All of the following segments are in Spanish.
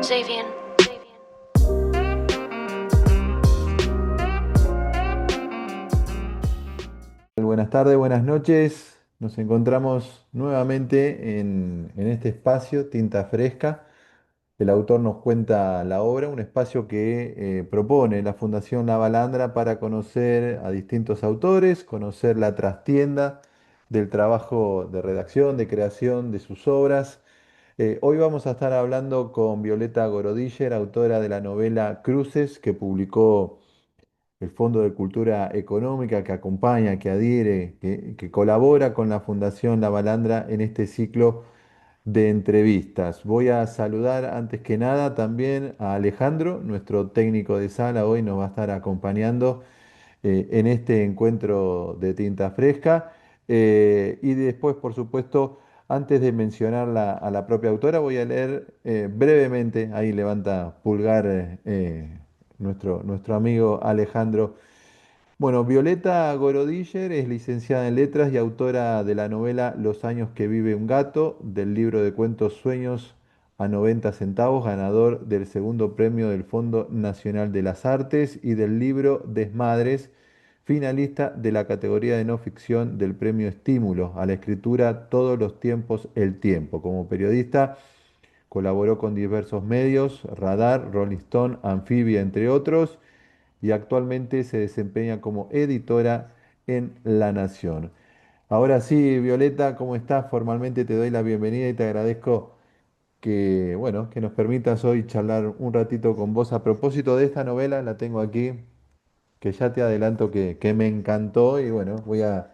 Xavier. Buenas tardes, buenas noches. Nos encontramos nuevamente en este espacio, Tinta Fresca. El autor nos cuenta la obra, un espacio que propone la Fundación La Balandra para conocer a distintos autores, conocer la trastienda del trabajo de redacción, de creación de sus obras. Hoy vamos a estar hablando con Violeta Gorodiller, autora de la novela Cruces, que publicó el Fondo de Cultura Económica, que acompaña, que adhiere, que colabora con la Fundación La Balandra en este ciclo de entrevistas. Voy a saludar antes que nada también a Alejandro, nuestro técnico de sala, hoy nos va a estar acompañando en este encuentro de tinta fresca. Y después, por supuesto, antes de mencionar a la propia autora, voy a leer brevemente, ahí levanta pulgar nuestro amigo Alejandro. Bueno, Violeta Gorodiller es licenciada en Letras y autora de la novela Los años que vive un gato, del libro de cuentos Sueños a 90 centavos, ganador del segundo premio del Fondo Nacional de las Artes, y del libro Desmadres, finalista de la categoría de no ficción del premio Estímulo a la escritura Todos los tiempos, el tiempo. Como periodista colaboró con diversos medios, Radar, Rolling Stone, Anfibia, entre otros, y actualmente se desempeña como editora en La Nación. Ahora sí, Violeta, ¿cómo estás? Formalmente te doy la bienvenida y te agradezco que, bueno, que nos permitas hoy charlar un ratito con vos a propósito de esta novela. La tengo aquí, que ya te adelanto que me encantó, y bueno, voy a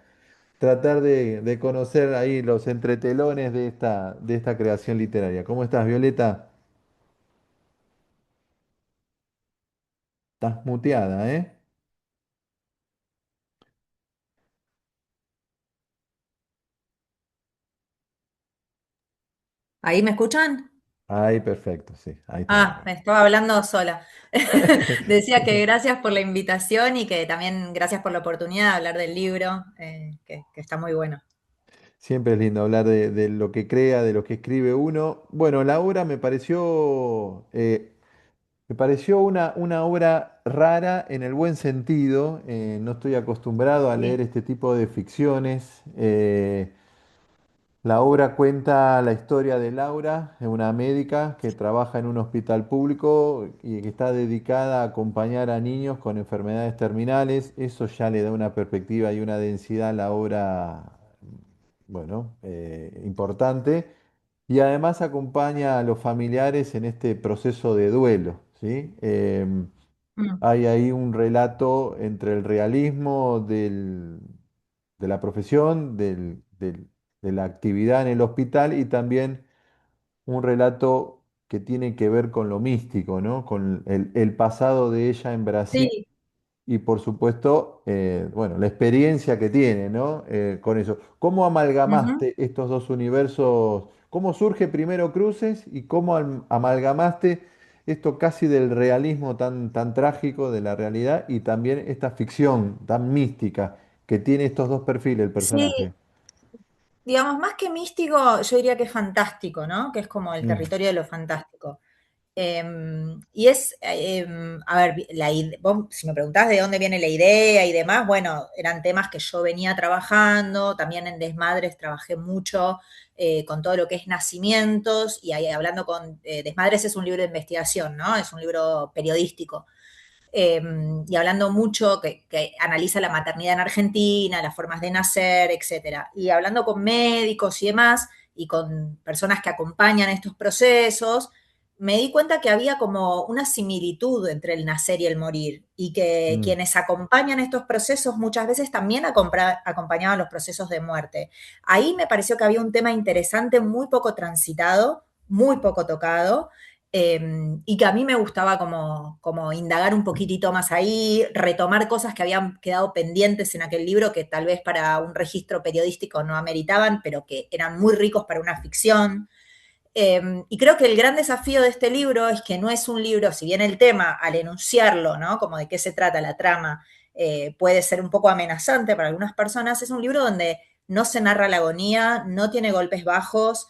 tratar de conocer ahí los entretelones de esta creación literaria. ¿Cómo estás, Violeta? Estás muteada, ¿eh? ¿Ahí me escuchan? Ahí, perfecto, sí, ahí estamos Ah, bien. me estaba hablando sola. Decía que gracias por la invitación y que también gracias por la oportunidad de hablar del libro, que está muy bueno. Siempre es lindo hablar de lo que crea, de lo que escribe uno. Bueno, la obra me pareció una obra rara en el buen sentido. No estoy acostumbrado a leer Sí. este tipo de ficciones. La obra cuenta la historia de Laura, una médica que trabaja en un hospital público y que está dedicada a acompañar a niños con enfermedades terminales. Eso ya le da una perspectiva y una densidad a la obra, bueno, importante. Y además acompaña a los familiares en este proceso de duelo, ¿sí? Mm. Hay ahí un relato entre el realismo de la profesión, de la actividad en el hospital, y también un relato que tiene que ver con lo místico, ¿no? Con el pasado de ella en Brasil Sí. y por supuesto, bueno, la experiencia que tiene, ¿no? Con eso. ¿Cómo Ujú. amalgamaste estos dos universos? ¿Cómo surge primero Cruces y cómo amalgamaste esto casi del realismo tan trágico de la realidad y también esta ficción tan mística que tiene estos dos perfiles el Sí, personaje? digamos, más que místico, yo diría que es fantástico, ¿no? Que es como el Mm, territorio de lo fantástico. Y es, a ver, vos si me preguntás de dónde viene la idea y demás, bueno, eran temas que yo venía trabajando, también en Desmadres trabajé mucho con todo lo que es nacimientos, y ahí hablando con Desmadres es un libro de investigación, ¿no? Es un libro periodístico. eh, y hablando mucho, que analiza la maternidad en Argentina, las formas de nacer, etcétera. Y hablando con médicos y demás, y con personas que acompañan estos procesos, me di cuenta que había como una similitud entre el nacer y el morir, y que mm, quienes acompañan estos procesos muchas veces también acompañaban los procesos de muerte. Ahí me pareció que había un tema interesante, muy poco transitado, muy poco tocado, y que a mí me gustaba como indagar un poquitito más ahí, retomar cosas que habían quedado pendientes en aquel libro que tal vez para un registro periodístico no ameritaban, pero que eran muy ricos para una ficción. Y creo que el gran desafío de este libro es que no es un libro, si bien el tema, al enunciarlo, ¿no? Como de qué se trata la trama, puede ser un poco amenazante para algunas personas, es un libro donde no se narra la agonía, no tiene golpes bajos,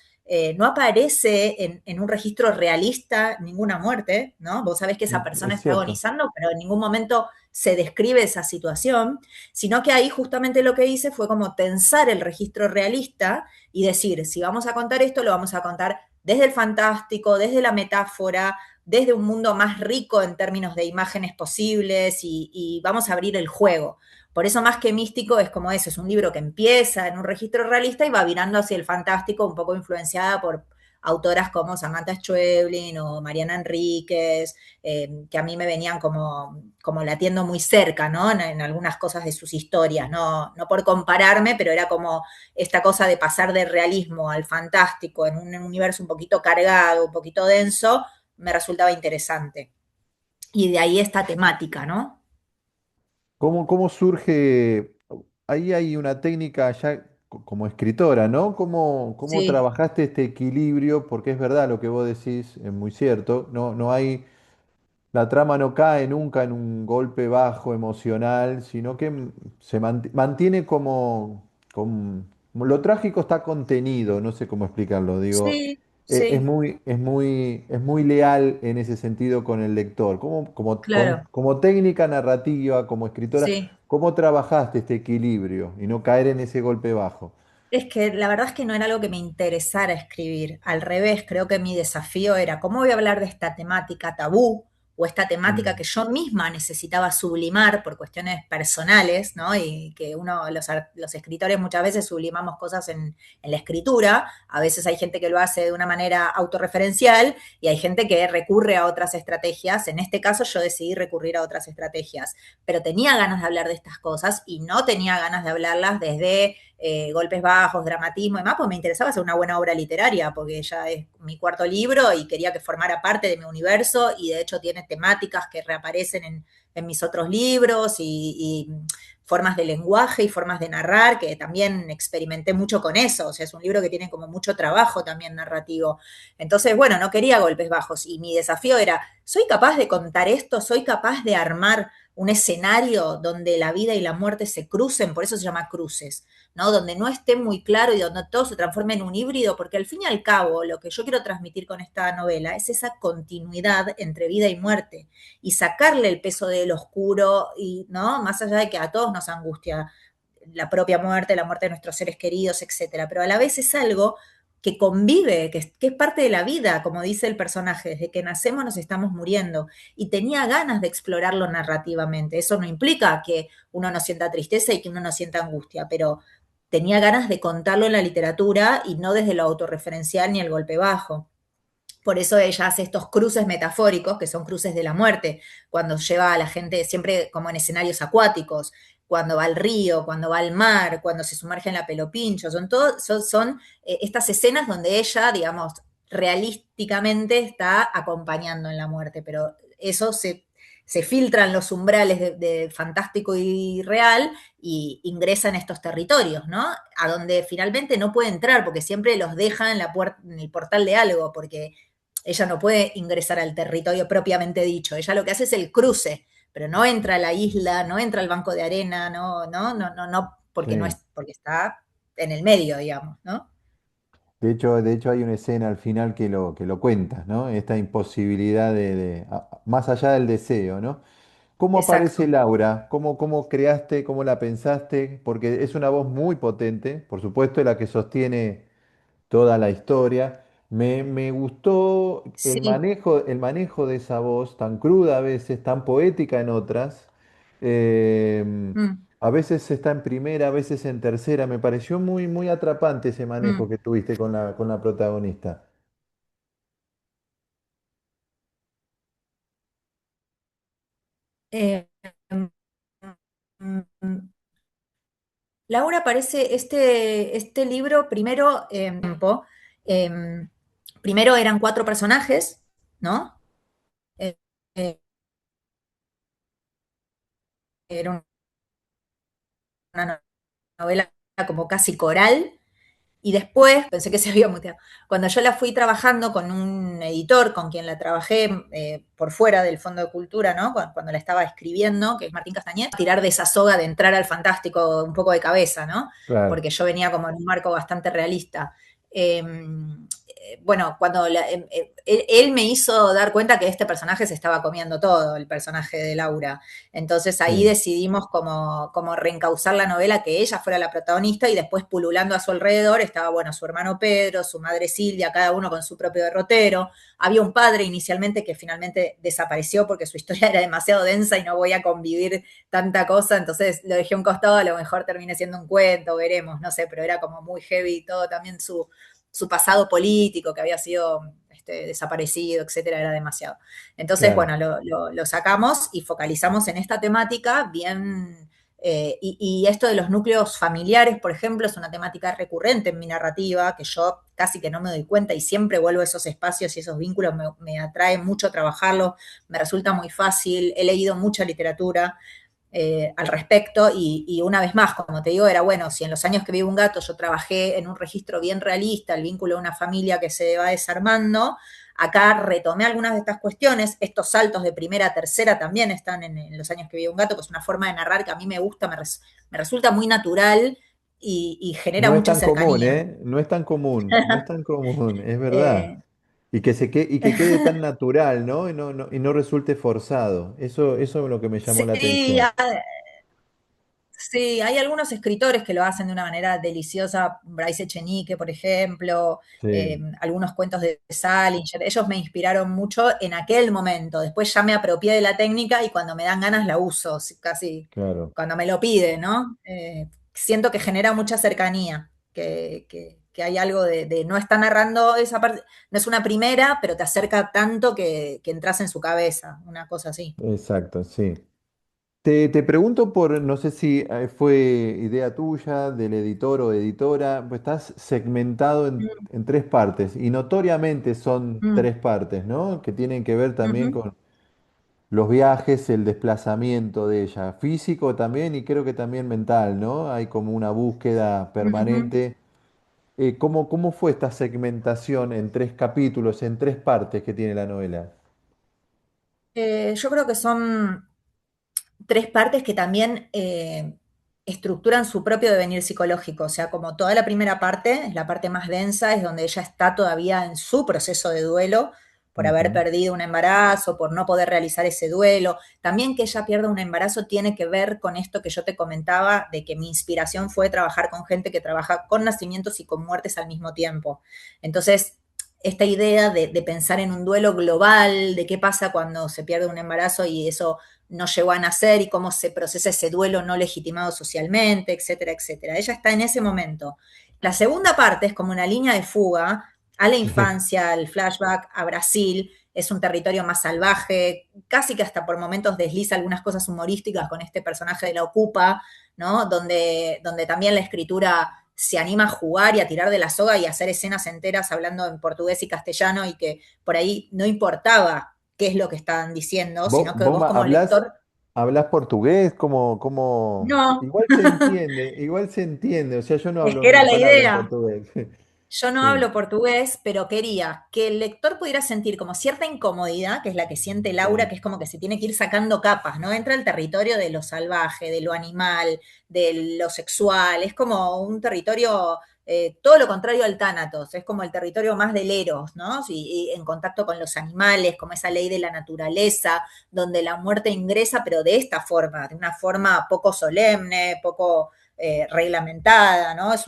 no aparece en un registro realista ninguna muerte, ¿no? Vos sabés que esa persona Es está cierto. agonizando, pero en ningún momento se describe esa situación, sino que ahí justamente lo que hice fue como tensar el registro realista y decir, si vamos a contar esto, lo vamos a contar desde el fantástico, desde la metáfora, desde un mundo más rico en términos de imágenes posibles y vamos a abrir el juego. Por eso más que místico es como eso, es un libro que empieza en un registro realista y va virando hacia el fantástico, un poco influenciada por autoras como Samantha Schweblin o Mariana Enríquez, que a mí me venían como latiendo muy cerca, ¿no? En algunas cosas de sus historias, no por compararme, pero era como esta cosa de pasar del realismo al fantástico en un universo un poquito cargado, un poquito denso, me resultaba interesante. Y de ahí esta temática, ¿no? ¿Cómo surge? Ahí hay una técnica ya como escritora, ¿no? ¿Cómo Sí, trabajaste este equilibrio? Porque es verdad lo que vos decís, es muy cierto. No hay, la trama no cae nunca en un golpe bajo emocional, sino que se mantiene como lo trágico está contenido, no sé cómo explicarlo, digo, sí, sí, es muy leal en ese sentido con el lector. claro, Como técnica narrativa, como escritora, sí. ¿cómo trabajaste este equilibrio y no caer en ese golpe bajo? Es que la verdad es que no era algo que me interesara escribir. Al revés, creo que mi desafío era cómo voy a hablar de esta temática tabú o esta temática Mm. que yo misma necesitaba sublimar por cuestiones personales, ¿no? Y que los escritores muchas veces sublimamos cosas en la escritura. A veces hay gente que lo hace de una manera autorreferencial y hay gente que recurre a otras estrategias. En este caso yo decidí recurrir a otras estrategias, pero tenía ganas de hablar de estas cosas y no tenía ganas de hablarlas desde golpes bajos, dramatismo y demás, pues me interesaba hacer una buena obra literaria, porque ya es mi cuarto libro y quería que formara parte de mi universo y de hecho tiene temáticas que reaparecen en mis otros libros y formas de lenguaje y formas de narrar, que también experimenté mucho con eso, o sea, es un libro que tiene como mucho trabajo también narrativo. Entonces, bueno, no quería golpes bajos y mi desafío era, ¿soy capaz de contar esto? ¿Soy capaz de armar un escenario donde la vida y la muerte se crucen? Por eso se llama cruces, ¿no? Donde no esté muy claro y donde todo se transforme en un híbrido, porque al fin y al cabo lo que yo quiero transmitir con esta novela es esa continuidad entre vida y muerte y sacarle el peso del oscuro y, ¿no? Más allá de que a todos nos angustia la propia muerte, la muerte de nuestros seres queridos, etcétera, pero a la vez es algo que convive, que es parte de la vida, como dice el personaje, desde que nacemos nos estamos muriendo, y tenía ganas de explorarlo narrativamente. Eso no implica que uno no sienta tristeza y que uno no sienta angustia, pero tenía ganas de contarlo en la literatura y no desde lo autorreferencial ni el golpe bajo. Por eso ella hace estos cruces metafóricos, que son cruces de la muerte, cuando lleva a la gente siempre como en escenarios acuáticos, cuando va al río, cuando va al mar, cuando se sumerge en la Pelopincho, son estas escenas donde ella, digamos, realísticamente está acompañando en la muerte, pero eso se filtran los umbrales de fantástico y real y ingresa en estos territorios, ¿no? A donde finalmente no puede entrar, porque siempre los deja en el portal de algo, porque ella no puede ingresar al territorio propiamente dicho. Ella lo que hace es el cruce, pero no entra a la isla, no entra al banco de arena, no, porque no Sí. es, porque está en el medio, digamos, ¿no? De hecho hay una escena al final que lo cuenta, ¿no? Esta imposibilidad más allá del deseo, ¿no? ¿Cómo aparece Exacto. Laura? ¿Cómo creaste? ¿Cómo la pensaste? Porque es una voz muy potente, por supuesto, la que sostiene toda la historia. Me gustó Sí. el manejo de esa voz, tan cruda a veces, tan poética en otras. Mm, A veces está en primera, a veces en tercera. Me pareció muy atrapante ese manejo mm. que tuviste con con la protagonista. Eh, mm, Laura aparece este libro primero eh, primero eran cuatro personajes, ¿no? Eh, eh, era una novela como casi coral. Y después, pensé que se había muteado, cuando yo la fui trabajando con un editor con quien la trabajé por fuera del Fondo de Cultura, ¿no? Cuando la estaba escribiendo, que es Martín Castañet, tirar de esa soga de entrar al fantástico un poco de cabeza, ¿no? Claro. Porque yo venía como en un marco bastante realista. Eh, bueno, cuando él me hizo dar cuenta que este personaje se estaba comiendo todo, el personaje de Laura. Entonces ahí Sí, decidimos como reencauzar la novela, que ella fuera la protagonista y después pululando a su alrededor estaba, bueno, su hermano Pedro, su madre Silvia, cada uno con su propio derrotero. Había un padre inicialmente que finalmente desapareció porque su historia era demasiado densa y no voy a convivir tanta cosa, entonces lo dejé a un costado, a lo mejor termine siendo un cuento, veremos, no sé, pero era como muy heavy y todo, también su pasado político, que había sido desaparecido, etcétera, era demasiado. Entonces, claro. bueno, lo sacamos y focalizamos en esta temática bien. Y esto de los núcleos familiares, por ejemplo, es una temática recurrente en mi narrativa, que yo casi que no me doy cuenta y siempre vuelvo a esos espacios y esos vínculos, me atrae mucho trabajarlos, me resulta muy fácil, he leído mucha literatura, al respecto y una vez más, como te digo, era bueno, si en los años que vivo un gato yo trabajé en un registro bien realista, el vínculo de una familia que se va desarmando, acá retomé algunas de estas cuestiones, estos saltos de primera a tercera también están en los años que vivo un gato, que es una forma de narrar que a mí me gusta, me resulta muy natural y genera No es mucha tan común, cercanía. ¿eh? No es tan común, no es tan común, es verdad. Eh, Y que quede tan natural, ¿no? Y no resulte forzado. Eso es lo que me llamó la sí, atención. Sí, hay algunos escritores que lo hacen de una manera deliciosa, Bryce Echenique, por ejemplo, Sí, algunos cuentos de Salinger, ellos me inspiraron mucho en aquel momento, después ya me apropié de la técnica y cuando me dan ganas la uso, casi claro. cuando me lo pide, ¿no? Siento que genera mucha cercanía, que hay algo de no está narrando esa parte, no es una primera, pero te acerca tanto que entras en su cabeza, una cosa así. Exacto, sí. Te pregunto por, no sé si fue idea tuya, del editor o editora, pues estás segmentado en tres partes y notoriamente son Mm, tres partes, ¿no? Que tienen que ver también ujú, con los viajes, el desplazamiento de ella, físico también y creo que también mental, ¿no? Hay como una búsqueda ujú. permanente. ¿Cómo fue esta segmentación en tres capítulos, en tres partes que tiene la novela? Yo creo que son tres partes que también estructuran su propio devenir psicológico. O sea, como toda la primera parte, es la parte más densa, es donde ella está todavía en su proceso de duelo por haber Ujú, perdido un embarazo, por no poder realizar ese duelo. También que ella pierda un embarazo tiene que ver con esto que yo te comentaba, de que mi inspiración fue trabajar con gente que trabaja con nacimientos y con muertes al mismo tiempo. Entonces, esta idea de pensar en un duelo global, de qué pasa cuando se pierde un embarazo y eso no llegó a nacer y cómo se procesa ese duelo no legitimado socialmente, etcétera, etcétera. Ella está en ese momento. La segunda parte es como una línea de fuga a la sí, infancia, al flashback, a Brasil. Es un territorio más salvaje, casi que hasta por momentos desliza algunas cosas humorísticas con este personaje de la Ocupa, ¿no? Donde también la escritura se anima a jugar y a tirar de la soga y a hacer escenas enteras hablando en portugués y castellano y que por ahí no importaba qué es lo que estaban diciendo, sino que vos como Hablás, lector, hablás portugués, no, igual se entiende, o sea, yo no es hablo que era la nunca hablo en idea. portugués. Yo no Sí, hablo portugués, pero quería que el lector pudiera sentir como cierta incomodidad, que es la que siente Laura, sí, que es como que se tiene que ir sacando capas, ¿no? Entra al territorio de lo salvaje, de lo animal, de lo sexual, es como un territorio, todo lo contrario al Tánatos, es como el territorio más del Eros, ¿no? Y en contacto con los animales, como esa ley de la naturaleza, donde la muerte ingresa, pero de esta forma, de una forma poco solemne, poco reglamentada, ¿no? Es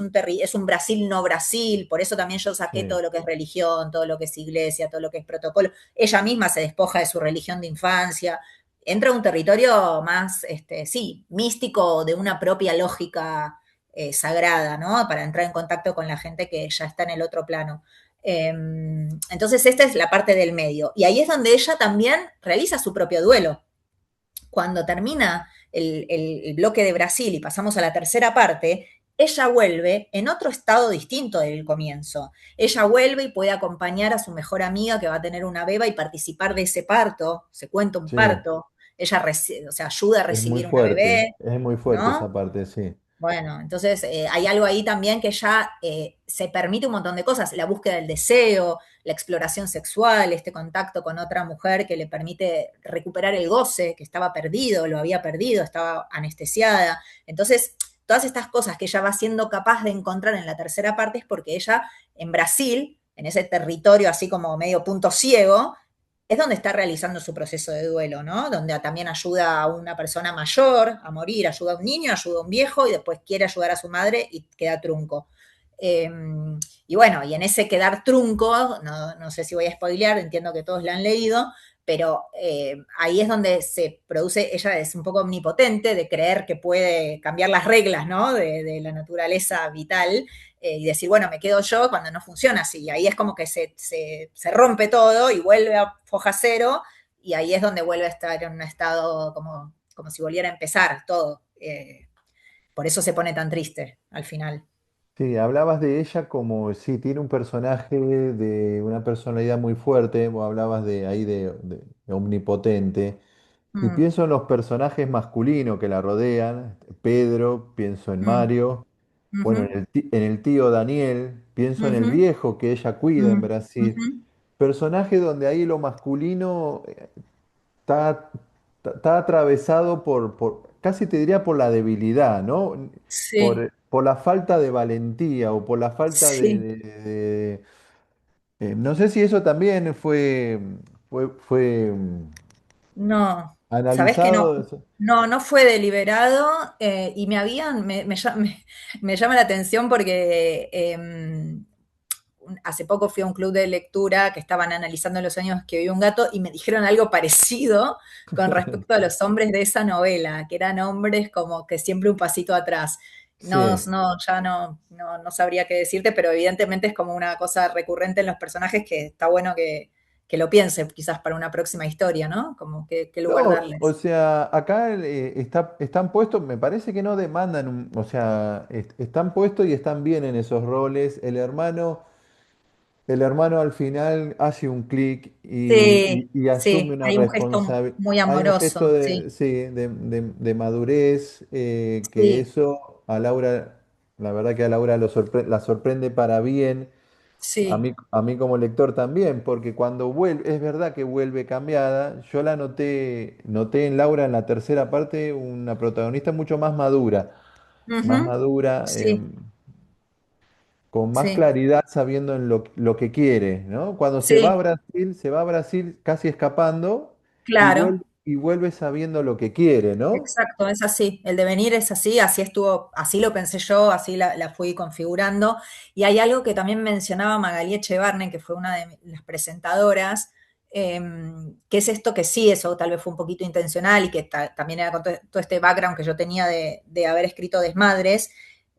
un Brasil no Brasil, por eso también yo saqué sí, todo lo que es religión, todo lo que es iglesia, todo lo que es protocolo. Ella misma se despoja de su religión de infancia, entra a un territorio más, sí, místico, de una propia lógica sagrada, ¿no? Para entrar en contacto con la gente que ya está en el otro plano. Entonces, esta es la parte del medio. Y ahí es donde ella también realiza su propio duelo. Cuando termina el bloque de Brasil y pasamos a la tercera parte, ella vuelve en otro estado distinto del comienzo. Ella vuelve y puede acompañar a su mejor amiga que va a tener una beba y participar de ese parto, se cuenta un sí, parto, ella o sea, ayuda a recibir una bebé, es muy fuerte ¿no? esa parte, sí, Bueno, entonces hay algo ahí también que ya se permite un montón de cosas, la búsqueda del deseo, la exploración sexual, este contacto con otra mujer que le permite recuperar el goce que estaba perdido, lo había perdido, estaba anestesiada. Entonces, todas estas cosas que ella va siendo capaz de encontrar en la tercera parte es porque ella en Brasil en ese territorio así como medio punto ciego, es donde está realizando su proceso de duelo, ¿no? Donde también ayuda a una persona mayor a morir, ayuda a un niño, ayuda a un viejo y después quiere ayudar a su madre y queda trunco. Eh, y bueno, y en ese quedar trunco, no sé si voy a spoilear, entiendo que todos la han leído, pero ahí es donde se produce, ella es un poco omnipotente de creer que puede cambiar las reglas, ¿no? De la naturaleza vital y decir, bueno, me quedo yo cuando no funciona así. Y ahí es como que se rompe todo y vuelve a foja cero y ahí es donde vuelve a estar en un estado como si volviera a empezar todo. Por eso se pone tan triste al final. Sí, hablabas de ella como si tiene un personaje de una personalidad muy fuerte, vos hablabas de ahí de omnipotente, y Mm, pienso en los personajes masculinos que la rodean, Pedro, pienso en mm, Mario, bueno, ujú, en el tío Daniel, pienso en el ujú, viejo que ella cuida en mm, Brasil, ujú. personaje donde ahí lo masculino está, está atravesado casi te diría por la debilidad, ¿no? Sí, Por la falta de valentía o por la falta sí. no sé si eso también fue No, sabes que no, analizado. Eso. no fue deliberado y me llama la atención porque hace poco fui a un club de lectura que estaban analizando los años que vivió un gato y me dijeron algo parecido con respecto a los hombres de esa novela, que eran hombres como que siempre un pasito atrás. No, Sí. no, ya no sabría qué decirte, pero evidentemente es como una cosa recurrente en los personajes que está bueno que lo piense quizás para una próxima historia, ¿no? Como qué lugar No, o darles. sea, acá están puestos, me parece que no demandan, o sea, están puestos y están bien en esos roles. El hermano al final hace un clic Sí, y asume sí, una hay un gesto responsabilidad. muy Hay un amoroso, gesto sí, de, sí, de madurez que sí, eso a Laura, la verdad que a Laura la sorprende para bien. sí. A mí como lector también, porque cuando vuelve, es verdad que vuelve cambiada. Yo la noté en Laura en la tercera parte una protagonista mucho Ujú, más madura. sí, Con más sí, claridad sabiendo en lo que quiere, ¿no? Cuando sí, Se va a Brasil casi escapando claro. y vuelve sabiendo lo que quiere, ¿no? Exacto, es así. El devenir es así, así estuvo, así lo pensé yo, así la fui configurando. Y hay algo que también mencionaba Magalí Echevarne, que fue una de las presentadoras, que es esto que sí, eso tal vez fue un poquito intencional y que también era con todo este background que yo tenía de haber escrito Desmadres,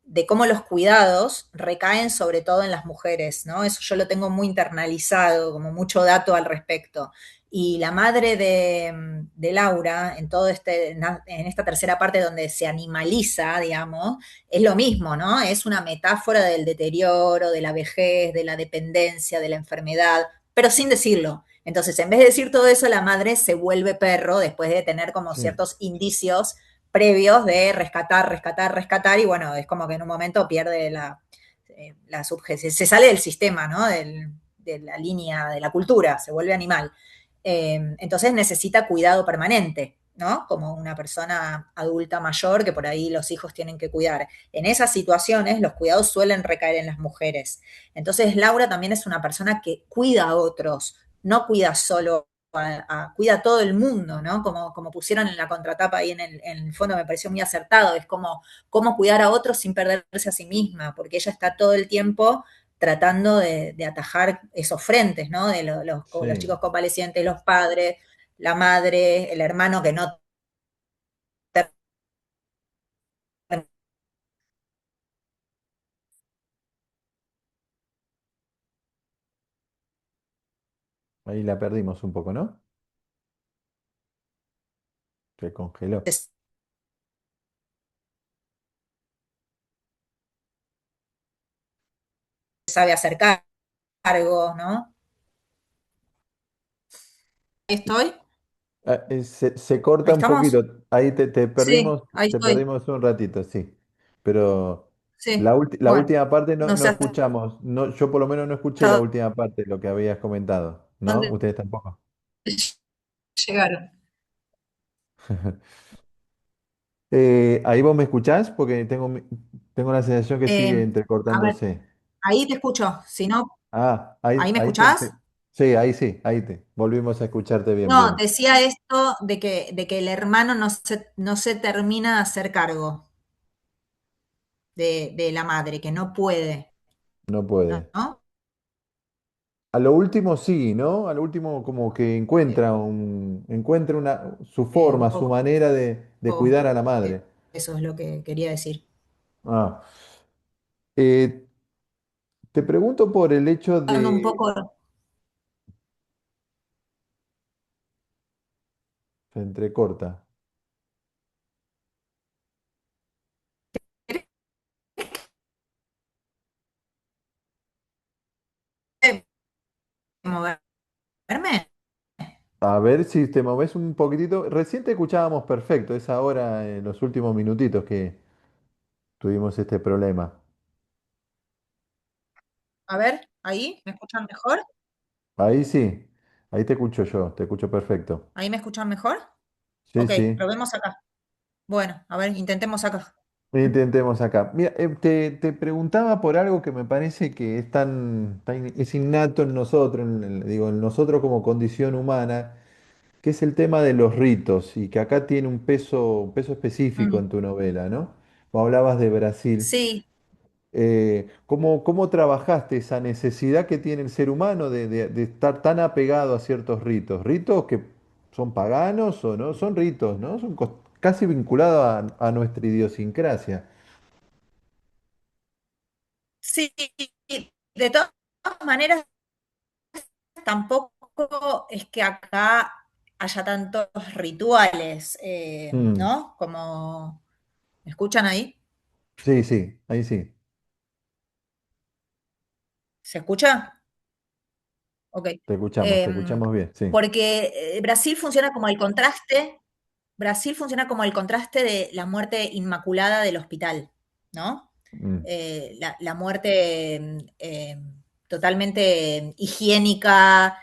de cómo los cuidados recaen sobre todo en las mujeres, ¿no? Eso yo lo tengo muy internalizado, como mucho dato al respecto. Y la madre de Laura, en todo en esta tercera parte donde se animaliza, digamos, es lo mismo, ¿no? Es una metáfora del deterioro, de la vejez, de la dependencia, de la enfermedad, pero sin decirlo. Entonces, en vez de decir todo eso, la madre se vuelve perro después de tener como Sí, ciertos indicios previos de rescatar, rescatar, rescatar, y bueno, es como que en un momento pierde la subjeción, se sale del sistema, ¿no? De la línea de la cultura, se vuelve animal. Entonces necesita cuidado permanente, ¿no? Como una persona adulta mayor que por ahí los hijos tienen que cuidar. En esas situaciones los cuidados suelen recaer en las mujeres. Entonces Laura también es una persona que cuida a otros, no cuida solo cuida a todo el mundo, ¿no? Como pusieron en la contratapa ahí en el fondo me pareció muy acertado, es como cómo cuidar a otros sin perderse a sí misma, porque ella está todo el tiempo tratando de atajar esos frentes, ¿no? De los sí. chicos convalecientes, los padres, la madre, el hermano que no Ahí la perdimos un poco, ¿no? Se congeló. sabe hacer cargo, ¿no? ¿Estoy? Se ¿Ahí corta un estamos? poquito. Ahí Sí, ahí te estoy. perdimos un ratito, sí. Pero Sí, la bueno, última parte no no sé hasta escuchamos. No, yo por lo menos no escuché la última parte, lo que habías comentado, ¿no? dónde Ustedes tampoco. llegaron. Ahí vos me escuchás porque tengo la sensación que sigue A ver, entrecortándose. ahí te escucho, si no, Ah, ¿Ahí me ahí escuchás? sí, ahí sí, ahí te. Volvimos a escucharte bien, No, bien. decía esto de que el hermano no se termina de hacer cargo de la madre, que no puede, No puede. ¿no? A lo último sí, ¿no? A lo último como que Eh, encuentra su un forma, su poco, manera de cuidar a la madre. eso es lo que quería decir. Ah. Eh, Te pregunto por el hecho Hablando un de... poco, Se entrecorta. ¿querés moverme? A ver si te moves un poquitito. Recién te escuchábamos perfecto, es ahora en los últimos minutitos que tuvimos este problema. A ver, ahí, ¿me escuchan mejor? Ahí sí, ahí te escucho yo, te escucho perfecto. ¿Ahí me escuchan mejor? Sí, Ok, sí. probemos acá. Bueno, a ver, intentemos acá. Intentemos acá. Mira, te preguntaba por algo que me parece que es es innato en nosotros, digo, en nosotros como condición humana, que es el tema de los ritos y que acá tiene un peso específico Mm, en tu novela, ¿no? Vos hablabas de Brasil. sí, ¿Cómo trabajaste esa necesidad que tiene el ser humano de estar tan apegado a ciertos ritos? Ritos que son paganos o no, son ritos, ¿no? Son casi vinculados a nuestra idiosincrasia. sí, de todas maneras, tampoco es que acá haya tantos rituales, Mm, ¿no? Como, ¿me escuchan ahí? sí, sí, ahí sí, ¿Se escucha? Ok. te escuchamos bien, sí. Porque Brasil funciona como el contraste. Brasil funciona como el contraste de la muerte inmaculada del hospital, ¿no? Mm, La muerte totalmente higiénica,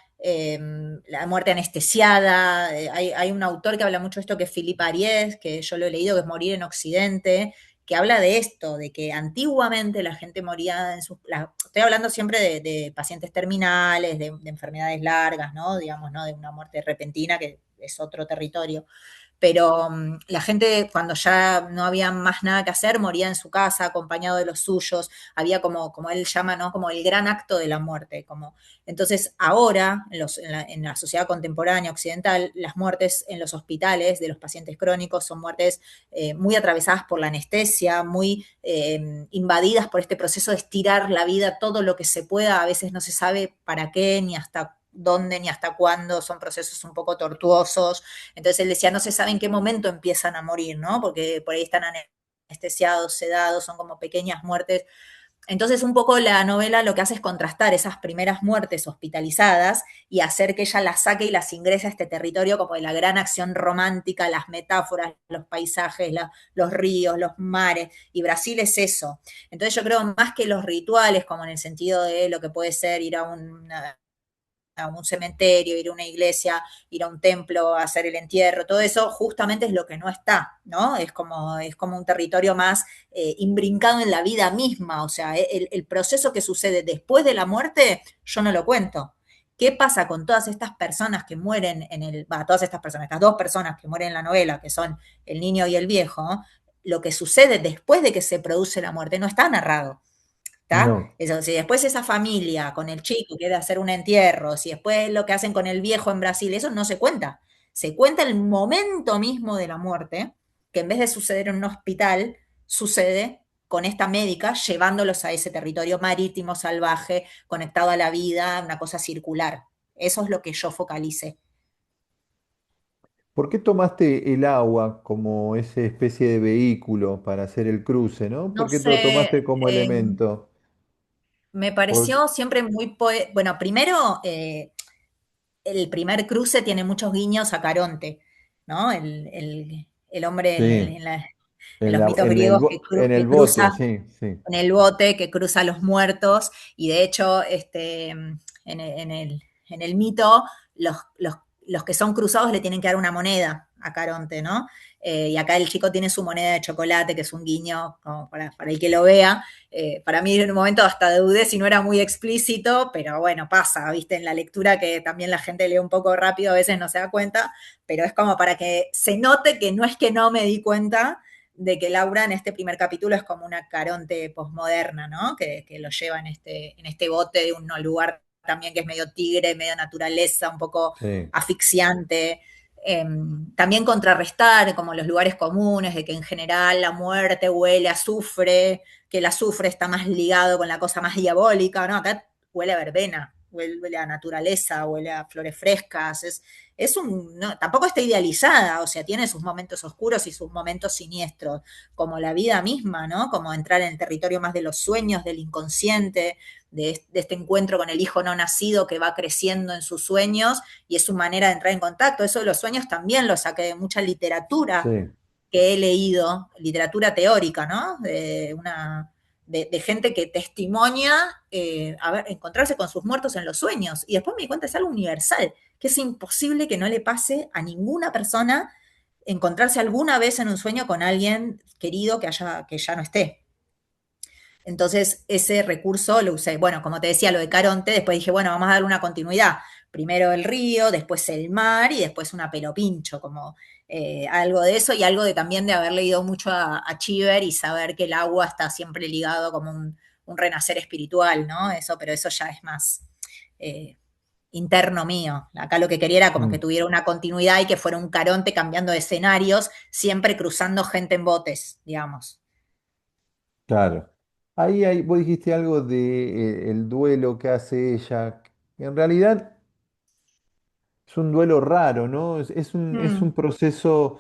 la muerte anestesiada. Hay un autor que habla mucho de esto, que es Philippe Ariès, que yo lo he leído, que es Morir en Occidente, que habla de esto, de que antiguamente la gente moría estoy hablando siempre de pacientes terminales, de enfermedades largas, ¿no? Digamos, ¿no? De una muerte repentina, que es otro territorio, pero la gente cuando ya no había más nada que hacer moría en su casa acompañado de los suyos, había como él llama, ¿no? Como el gran acto de la muerte. Entonces ahora, en la sociedad contemporánea occidental, las muertes en los hospitales de los pacientes crónicos son muertes muy atravesadas por la anestesia, muy invadidas por este proceso de estirar la vida todo lo que se pueda, a veces no se sabe para qué ni hasta dónde ni hasta cuándo, son procesos un poco tortuosos. Entonces él decía, no se sabe en qué momento empiezan a morir, ¿no? Porque por ahí están anestesiados, sedados, son como pequeñas muertes. Entonces un poco la novela lo que hace es contrastar esas primeras muertes hospitalizadas y hacer que ella las saque y las ingrese a este territorio como de la gran acción romántica, las metáforas, los paisajes, los ríos, los mares, y Brasil es eso. Entonces yo creo más que los rituales, como en el sentido de lo que puede ser ir a un cementerio, ir a una iglesia, ir a un templo, hacer el entierro, todo eso justamente es lo que no está, ¿no? Es como un territorio más imbrincado en la vida misma, o sea, el proceso que sucede después de la muerte, yo no lo cuento. ¿Qué pasa con todas estas personas que mueren todas estas personas, estas dos personas que mueren en la novela, que son el niño y el viejo? Lo que sucede después de que se produce la muerte no está narrado. ¿Está? no. Eso, si después esa familia con el chico quiere hacer un entierro, si después lo que hacen con el viejo en Brasil, eso no se cuenta. Se cuenta el momento mismo de la muerte, que en vez de suceder en un hospital, sucede con esta médica llevándolos a ese territorio marítimo, salvaje, conectado a la vida, una cosa circular. Eso es lo que yo focalicé. ¿Por qué tomaste el agua como esa especie de vehículo para hacer el cruce, ¿no? No ¿Por qué lo sé, tomaste como elemento? me Por- pareció siempre bueno, primero, el primer cruce tiene muchos guiños a Caronte, ¿no? El hombre sí, en los mitos griegos que, en el que bote, cruza sí, sí. en el bote, que cruza a los muertos, y de hecho, en el mito, los que son cruzados le tienen que dar una moneda a Caronte, ¿no? Y acá el chico tiene su moneda de chocolate, que es un guiño como para el que lo vea. Para mí en un momento hasta dudé si no era muy explícito, pero bueno, pasa, viste, en la lectura que también la gente lee un poco rápido, a veces no se da cuenta, pero es como para que se note que no es que no me di cuenta de que Laura en este primer capítulo es como una Caronte posmoderna, ¿no? Que lo lleva en este bote de un lugar también que es medio tigre, medio naturaleza, un poco Sí, asfixiante. También contrarrestar como los lugares comunes, de que en general la muerte huele a azufre, que el azufre está más ligado con la cosa más diabólica, ¿no? Acá huele a verbena, huele a naturaleza, huele a flores frescas, no, tampoco está idealizada, o sea, tiene sus momentos oscuros y sus momentos siniestros, como la vida misma, ¿no? Como entrar en el territorio más de los sueños, del inconsciente, de este encuentro con el hijo no nacido que va creciendo en sus sueños y es su manera de entrar en contacto. Eso de los sueños también lo saqué de mucha literatura sí, que he leído, literatura teórica, ¿no? De gente que testimonia encontrarse con sus muertos en los sueños. Y después me di cuenta, es algo universal, que es imposible que no le pase a ninguna persona encontrarse alguna vez en un sueño con alguien querido que ya no esté. Entonces, ese recurso lo usé. Bueno, como te decía, lo de Caronte, después dije, bueno, vamos a darle una continuidad. Primero el río, después el mar y después una pelopincho, como algo de eso y algo de también de haber leído mucho a Chiver y saber que el agua está siempre ligado como un renacer espiritual, ¿no? Eso, pero eso ya es más eh, interno mío. Acá lo que quería era como que mm, tuviera una continuidad y que fuera un Caronte cambiando de escenarios, siempre cruzando gente en botes, digamos. claro. Ahí vos dijiste algo de el duelo que hace ella. En realidad es un duelo raro, ¿no? Es un Mm, proceso,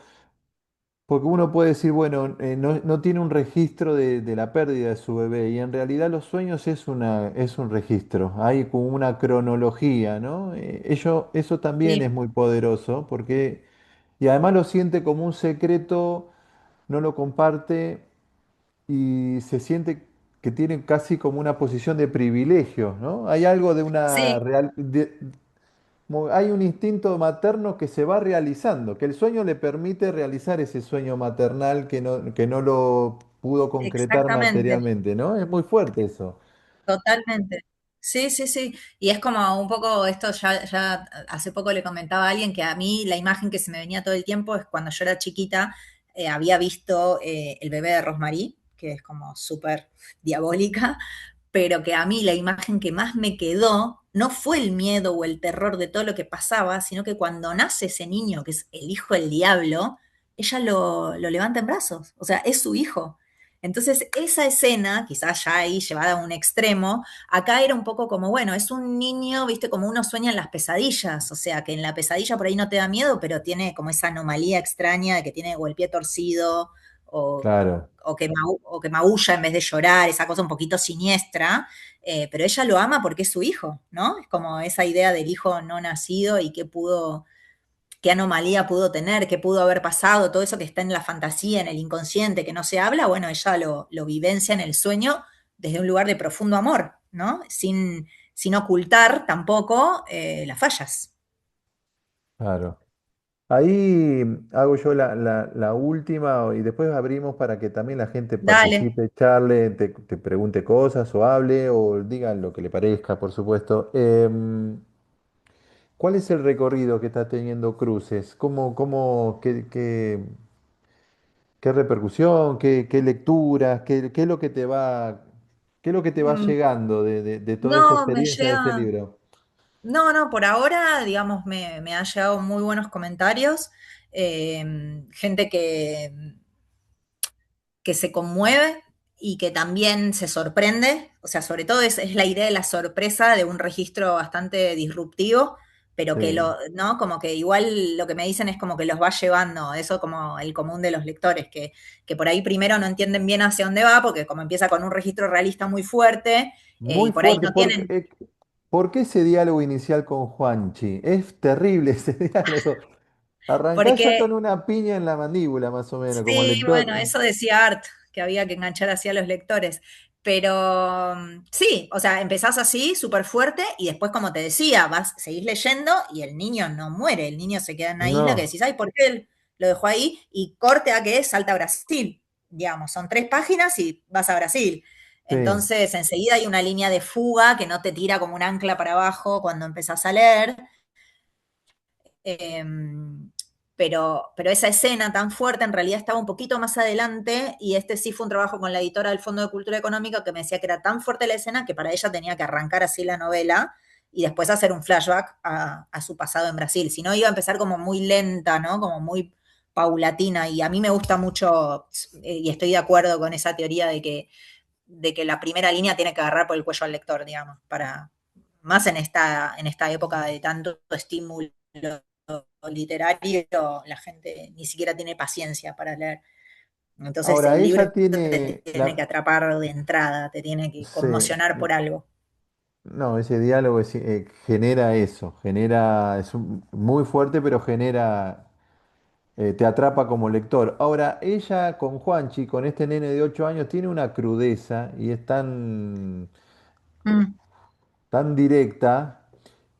porque uno puede decir, bueno, no tiene un registro de la pérdida de su bebé, y en realidad los sueños es un registro, hay como una cronología, ¿no? Eso también es sí, muy poderoso, porque, y además lo siente como un secreto, no lo comparte y se siente que tiene casi como una posición de privilegio, ¿no? Hay algo de una sí. real, hay un instinto materno que se va realizando, que el sueño le permite realizar ese sueño maternal que no lo pudo concretar Exactamente, materialmente, ¿no? Es muy fuerte eso. totalmente. Sí, sí, sí. Y es como un poco esto, ya hace poco le comentaba a alguien que a mí la imagen que se me venía todo el tiempo es cuando yo era chiquita, había visto el bebé de Rosmarie, que es como súper diabólica, pero que a mí la imagen que más me quedó no fue el miedo o el terror de todo lo que pasaba, sino que cuando nace ese niño, que es el hijo del diablo, ella lo levanta en brazos, o sea, es su hijo. Entonces, esa escena, quizás ya ahí llevada a un extremo, acá era un poco como, bueno, es un niño, viste, como uno sueña en las pesadillas, o sea, que en la pesadilla por ahí no te da miedo, pero tiene como esa anomalía extraña de que tiene o el pie torcido o, Claro, o que maulla en vez de llorar, esa cosa un poquito siniestra, pero ella lo ama porque es su hijo, ¿no? Es como esa idea del hijo no nacido y qué anomalía pudo tener, qué pudo haber pasado, todo eso que está en la fantasía, en el inconsciente, que no se habla, bueno, ella lo vivencia en el sueño desde un lugar de profundo amor, ¿no? Sin ocultar tampoco las fallas. claro. Ahí hago yo la última y después abrimos para que también la gente Dale. participe, charle, te pregunte cosas o hable o diga lo que le parezca, por supuesto. ¿Cuál es el recorrido que está teniendo Cruces? ¿Qué repercusión, qué lecturas, qué es lo que te va, qué es lo que te va Mm, llegando de toda esta No, me experiencia de este llega. libro? No, no, por ahora, digamos, me han llegado muy buenos comentarios. Gente que se conmueve y que también se sorprende, o sea, sobre todo es la idea de la sorpresa de un registro bastante disruptivo, pero que Sí, ¿no? Como que igual lo que me dicen es como que los va llevando, eso como el común de los lectores, que por ahí primero no entienden bien hacia dónde va, porque como empieza con un registro realista muy fuerte, y muy por ahí fuerte. no tienen, ¿Por qué ese diálogo inicial con Juanchi? Es terrible ese diálogo. Arrancás ya porque con una piña en la mandíbula, más o menos, como sí, bueno, lector. eso decía Art, que había que enganchar así a los lectores. Pero sí, o sea, empezás así, súper fuerte, y después, como te decía, seguís leyendo y el niño no muere, el niño se queda en una isla que No, decís, ay, ¿por qué lo dejó ahí y corte a que salta a Brasil, digamos, son 3 páginas y vas a Brasil. Sí. Entonces, enseguida hay una línea de fuga que no te tira como un ancla para abajo cuando empezás a leer. Eh, pero esa escena tan fuerte en realidad estaba un poquito más adelante y este sí fue un trabajo con la editora del Fondo de Cultura Económica que me decía que era tan fuerte la escena que para ella tenía que arrancar así la novela y después hacer un flashback a su pasado en Brasil. Si no, iba a empezar como muy lenta, ¿no? Como muy paulatina. Y a mí me gusta mucho, y estoy de acuerdo con esa teoría de que la primera línea tiene que agarrar por el cuello al lector, digamos, para más en esta época de tanto estímulo literario, la gente ni siquiera tiene paciencia para leer. Entonces Ahora, el libro ella te tiene tiene que la... atrapar de entrada, te tiene que Sí, conmocionar por algo. no, ese diálogo genera eso, genera, muy fuerte, pero genera, te atrapa como lector. Ahora, ella con Juanchi, con este nene de 8 años, tiene una crudeza y es Mm. tan directa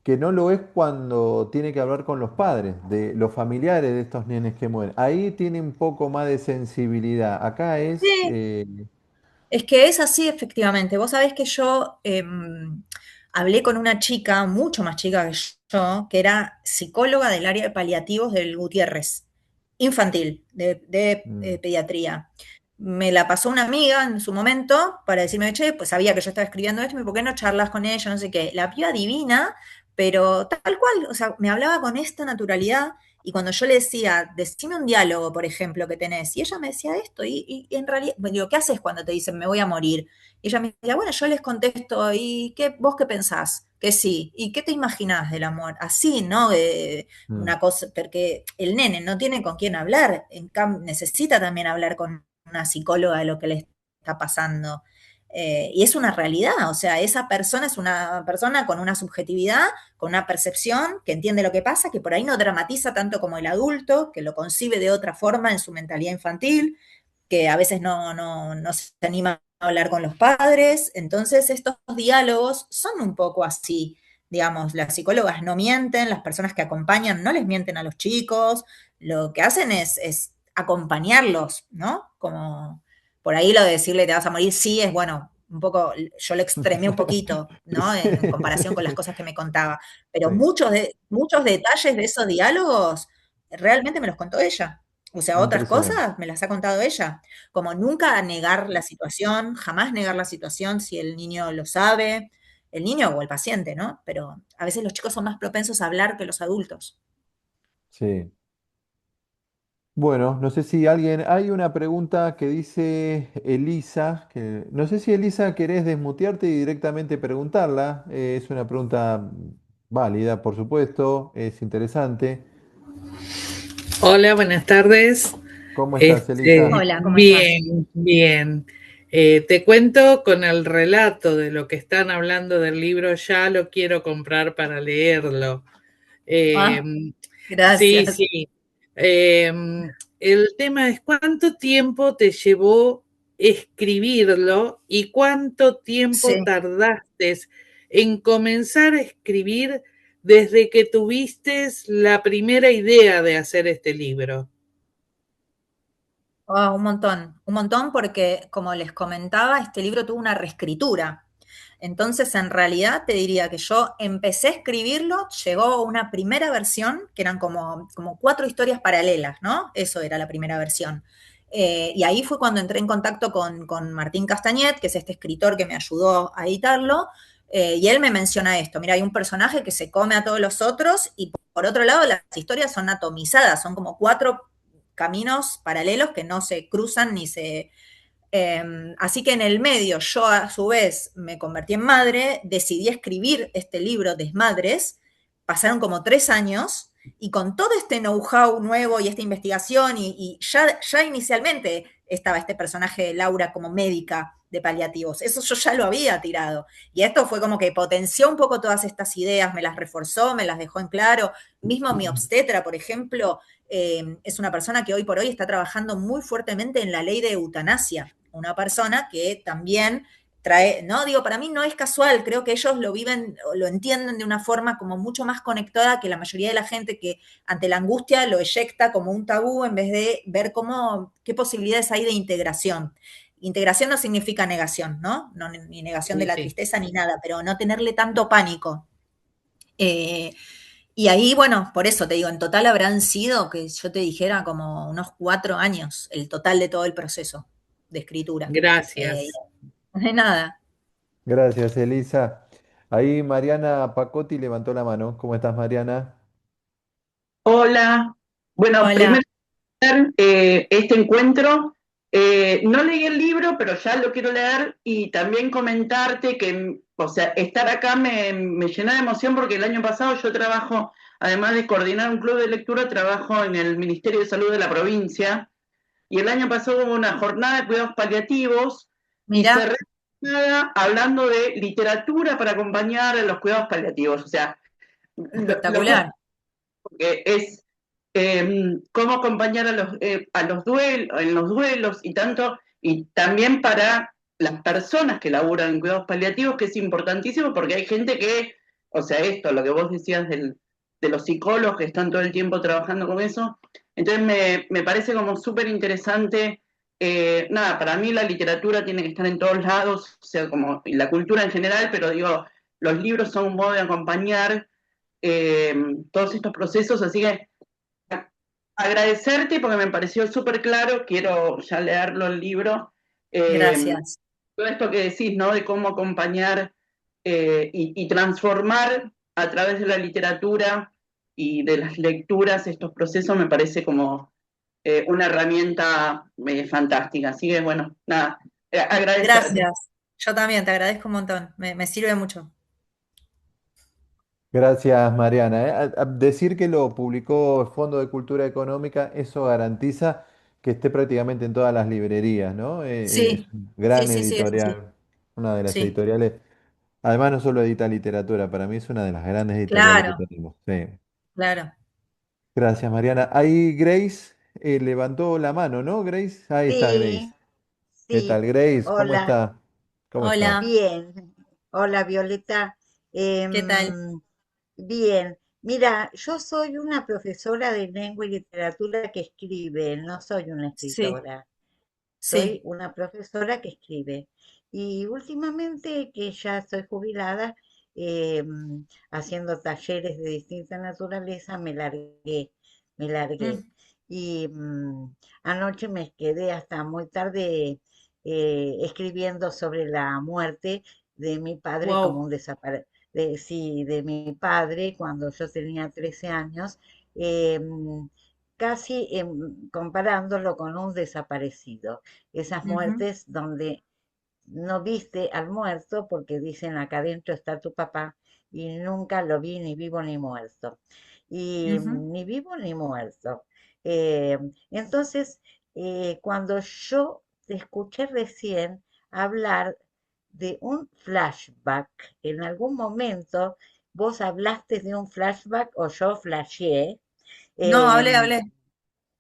que no lo es cuando tiene que hablar con los padres, de los familiares de estos nenes que mueren. Ahí tiene un poco más de sensibilidad. Acá es... Sí, es que es así efectivamente. Vos sabés que yo hablé con una chica, mucho más chica que yo, que era psicóloga del área de paliativos del Gutiérrez, infantil, de mm, pediatría. Me la pasó una amiga en su momento para decirme, che, pues sabía que yo estaba escribiendo esto, ¿por qué no charlas con ella? No sé qué. La piba divina, pero tal cual, o sea, me hablaba con esta naturalidad y cuando yo le decía, decime un diálogo, por ejemplo, que tenés, y ella me decía esto, y en realidad, bueno, digo, ¿qué haces cuando te dicen me voy a morir? Y ella me decía, bueno, yo les contesto, ¿y vos qué pensás? Que sí, ¿y qué te imaginás del amor? Así, ¿no? mm. Una cosa, porque el nene no tiene con quién hablar, necesita también hablar con una psicóloga de lo que le está pasando. Y es una realidad, o sea, esa persona es una persona con una subjetividad, con una percepción, que entiende lo que pasa, que por ahí no dramatiza tanto como el adulto, que lo concibe de otra forma en su mentalidad infantil, que a veces no se anima a hablar con los padres. Entonces, estos diálogos son un poco así. Digamos, las psicólogas no mienten, las personas que acompañan no les mienten a los chicos, lo que hacen es acompañarlos, ¿no? Como por ahí lo de decirle te vas a morir, sí, es bueno, un poco, yo lo extremé un poquito, ¿no? Sí, En comparación con las cosas que me contaba. Pero sí, muchos detalles de esos diálogos realmente me los contó ella. O sea, otras impresionante. cosas me las ha contado ella. Como nunca negar la situación, jamás negar la situación si el niño lo sabe, el niño o el paciente, ¿no? Pero a veces los chicos son más propensos a hablar que los adultos. Sí. Bueno, no sé si alguien, hay una pregunta que dice Elisa, que no sé si Elisa querés desmutearte y directamente preguntarla. Es una pregunta válida, por supuesto, es interesante. Hola, buenas tardes. ¿Cómo estás, Elisa? Hola, ¿cómo estás? Bien, bien. Te cuento con el relato de lo que están hablando del libro, ya lo quiero comprar para leerlo. Eh, Ah, sí, gracias. sí. Eh, el tema es cuánto tiempo te llevó escribirlo y cuánto tiempo Sí. tardaste en comenzar a escribir desde que tuviste la primera idea de hacer este libro. Un montón porque, como les comentaba, este libro tuvo una reescritura. Entonces, en realidad, te diría que yo empecé a escribirlo, llegó una primera versión, que eran como 4 historias paralelas, ¿no? Eso era la primera versión. Y ahí fue cuando entré en contacto con Martín Castañet, que es este escritor que me ayudó a editarlo, y él me menciona esto, mira, hay un personaje que se come a todos los otros y por otro lado las historias son atomizadas, son como 4 caminos paralelos que no se cruzan ni se... así que en el medio yo a su vez me convertí en madre, decidí escribir este libro Desmadres, pasaron como 3 años y con todo este know-how nuevo y esta investigación y ya inicialmente estaba este personaje de Laura como médica de paliativos, eso yo ya lo había tirado y esto fue como que potenció un poco todas estas ideas, me las reforzó, me las dejó en claro, mismo mi obstetra, por ejemplo, es una persona que hoy por hoy está trabajando muy fuertemente en la ley de eutanasia, una persona que también trae, ¿no? Digo, para mí no es casual, creo que ellos lo viven, lo entienden de una forma como mucho más conectada que la mayoría de la gente que ante la angustia lo eyecta como un tabú en vez de ver qué posibilidades hay de integración. Integración no significa negación, ¿no? No ni negación de Sí, la sí. tristeza ni nada, pero no tenerle tanto pánico. Eh, y ahí, bueno, por eso te digo, en total habrán sido, que yo te dijera, como unos 4 años, el total de todo el proceso de escritura. Gracias. De nada. Gracias, Elisa. Ahí Mariana Pacotti levantó la mano. ¿Cómo estás, Mariana? Hola, bueno, Hola. primero este encuentro, no leí el libro, pero ya lo quiero leer y también comentarte que, o sea, estar acá me llena de emoción porque el año pasado yo trabajo, además de coordinar un club de lectura, trabajo en el Ministerio de Salud de la provincia y el año pasado hubo una jornada de cuidados paliativos y Mira, cerré la jornada hablando de literatura para acompañar a los cuidados paliativos, o sea, lo que espectacular. es cómo acompañar a los duelos, en los duelos y tanto, y también para las personas que laburan en cuidados paliativos, que es importantísimo porque hay gente que, o sea, esto, lo que vos decías de los psicólogos que están todo el tiempo trabajando con eso, entonces me parece como súper interesante. Nada, para mí la literatura tiene que estar en todos lados, o sea, como y la cultura en general, pero digo, los libros son un modo de acompañar eh, todos estos procesos, así que agradecerte porque me pareció súper claro, quiero ya leerlo el libro, Gracias. todo esto que decís, ¿no? De cómo acompañar y transformar a través de la literatura y de las lecturas estos procesos me parece como una herramienta fantástica. Así que bueno, nada, agradecerte. Gracias. Yo también te agradezco un montón. Me sirve mucho. Gracias, Mariana. Decir que lo publicó el Fondo de Cultura Económica, eso garantiza que esté prácticamente en todas las librerías, ¿no? Es Sí, un sí, gran sí, sí, eso sí. editorial, una de las Sí, editoriales. Además, no solo edita literatura, para mí es una de las grandes editoriales que claro, tenemos. Sí. claro. Gracias, Mariana. Ahí Grace levantó la mano, ¿no, Grace? Ahí está Grace. Sí, ¿Qué tal, sí. Grace? ¿Cómo Hola, está? ¿Cómo está? Hola, bien. Hola, Violeta. ¿qué tal? Bien. Mira, yo soy una profesora de lengua y literatura que escribe, no soy una Sí, escritora. Soy sí. una profesora que escribe. Y últimamente que ya estoy jubilada, haciendo talleres de distinta naturaleza, me largué. Mm, Y anoche me quedé hasta muy tarde escribiendo sobre la muerte de mi padre como wow. un sí, de mi padre cuando yo tenía 13 años. em, Casi comparándolo con un desaparecido. Esas Ujú, muertes donde no viste al muerto porque dicen acá adentro está tu papá y nunca lo vi ni vivo ni muerto. Y ujú. ni vivo ni muerto. Eh, entonces, cuando yo te escuché recién hablar de un flashback, en algún momento vos hablaste de un flashback o yo flasheé. No, eh, hablé.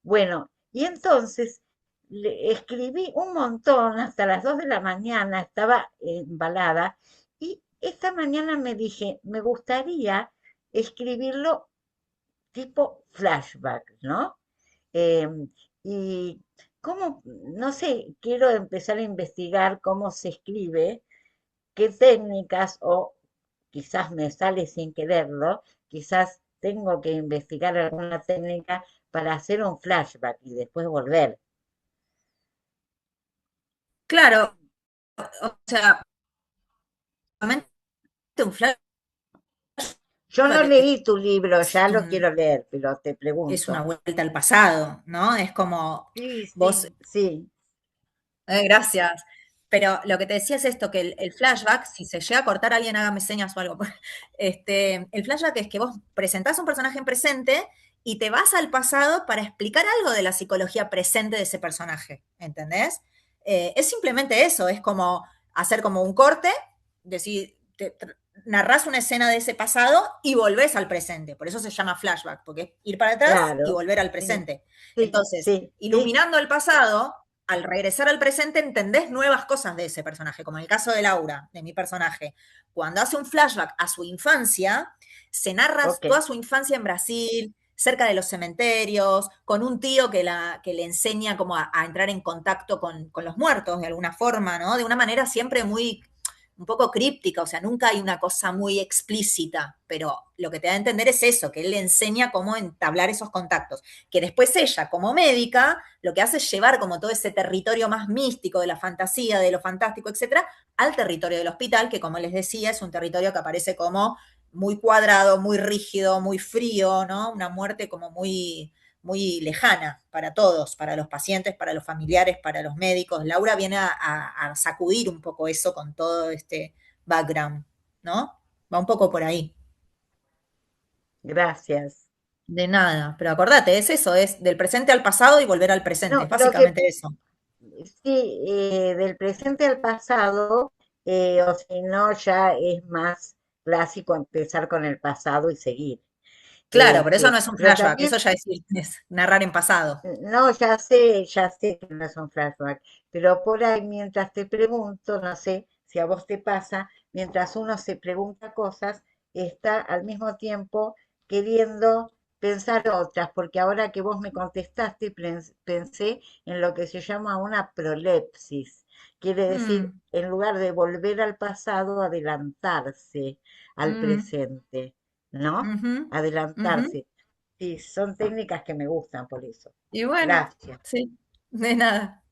bueno, y entonces le escribí un montón, hasta las 2 de la mañana estaba embalada, y esta mañana me dije, me gustaría escribirlo tipo flashback, ¿no? Y cómo, no sé, quiero empezar a investigar cómo se escribe, qué técnicas, o quizás me sale sin quererlo, quizás tengo que investigar alguna técnica para hacer un flashback y después volver. Claro, o sea, realmente un flashback Yo no leí tu libro, es ya lo un- quiero leer, pero te es una pregunto. vuelta al pasado, ¿no? Es como Sí, vos, sí, sí, gracias. Pero lo que te decía es esto, que el flashback, si se llega a cortar alguien, hágame señas o algo. El flashback es que vos presentás un personaje en presente y te vas al pasado para explicar algo de la psicología presente de ese personaje, ¿entendés? Es simplemente eso, es como hacer como un corte, decir, narrás una escena de ese pasado y volvés al presente. Por eso se llama flashback, porque es ir para atrás y claro, volver al sí, presente. sí, Entonces, sí, sí, iluminando el pasado, al regresar al presente entendés nuevas cosas de ese personaje, como en el caso de Laura, de mi personaje. Cuando hace un flashback a su infancia, se narra Ok, toda su infancia en Brasil, cerca de los cementerios, con un tío que le enseña como a entrar en contacto con los muertos de alguna forma, ¿no? De una manera siempre muy un poco críptica, o sea, nunca hay una cosa muy explícita, pero lo que te da a entender es eso, que él le enseña cómo entablar esos contactos, que después ella, como médica, lo que hace es llevar como todo ese territorio más místico de la fantasía, de lo fantástico, etcétera, al territorio del hospital, que como les decía, es un territorio que aparece como muy cuadrado, muy rígido, muy frío, ¿no? Una muerte como muy lejana para todos, para los pacientes, para los familiares, para los médicos. Laura viene a sacudir un poco eso con todo este background, ¿no? Va un poco por ahí. gracias. De nada, pero acordate, es eso, es del presente al pasado y volver al presente, No, es lo que básicamente eso. sí, del presente al pasado, o si no, ya es más clásico empezar con el pasado y seguir. Claro, pero eso no es un Pero flashback, también, eso ya es narrar en pasado. no, ya sé que no es un flashback, pero por ahí mientras te pregunto, no sé si a vos te pasa, mientras uno se pregunta cosas, está al mismo tiempo queriendo pensar otras, porque ahora que vos me contestaste, pensé en lo que se llama una prolepsis. Quiere decir, Mm, en lugar de volver al pasado, adelantarse al mm, presente, ¿no? ujú, ujú. Adelantarse. Sí, son técnicas que me gustan por eso. Y bueno, Gracias. sí, de nada.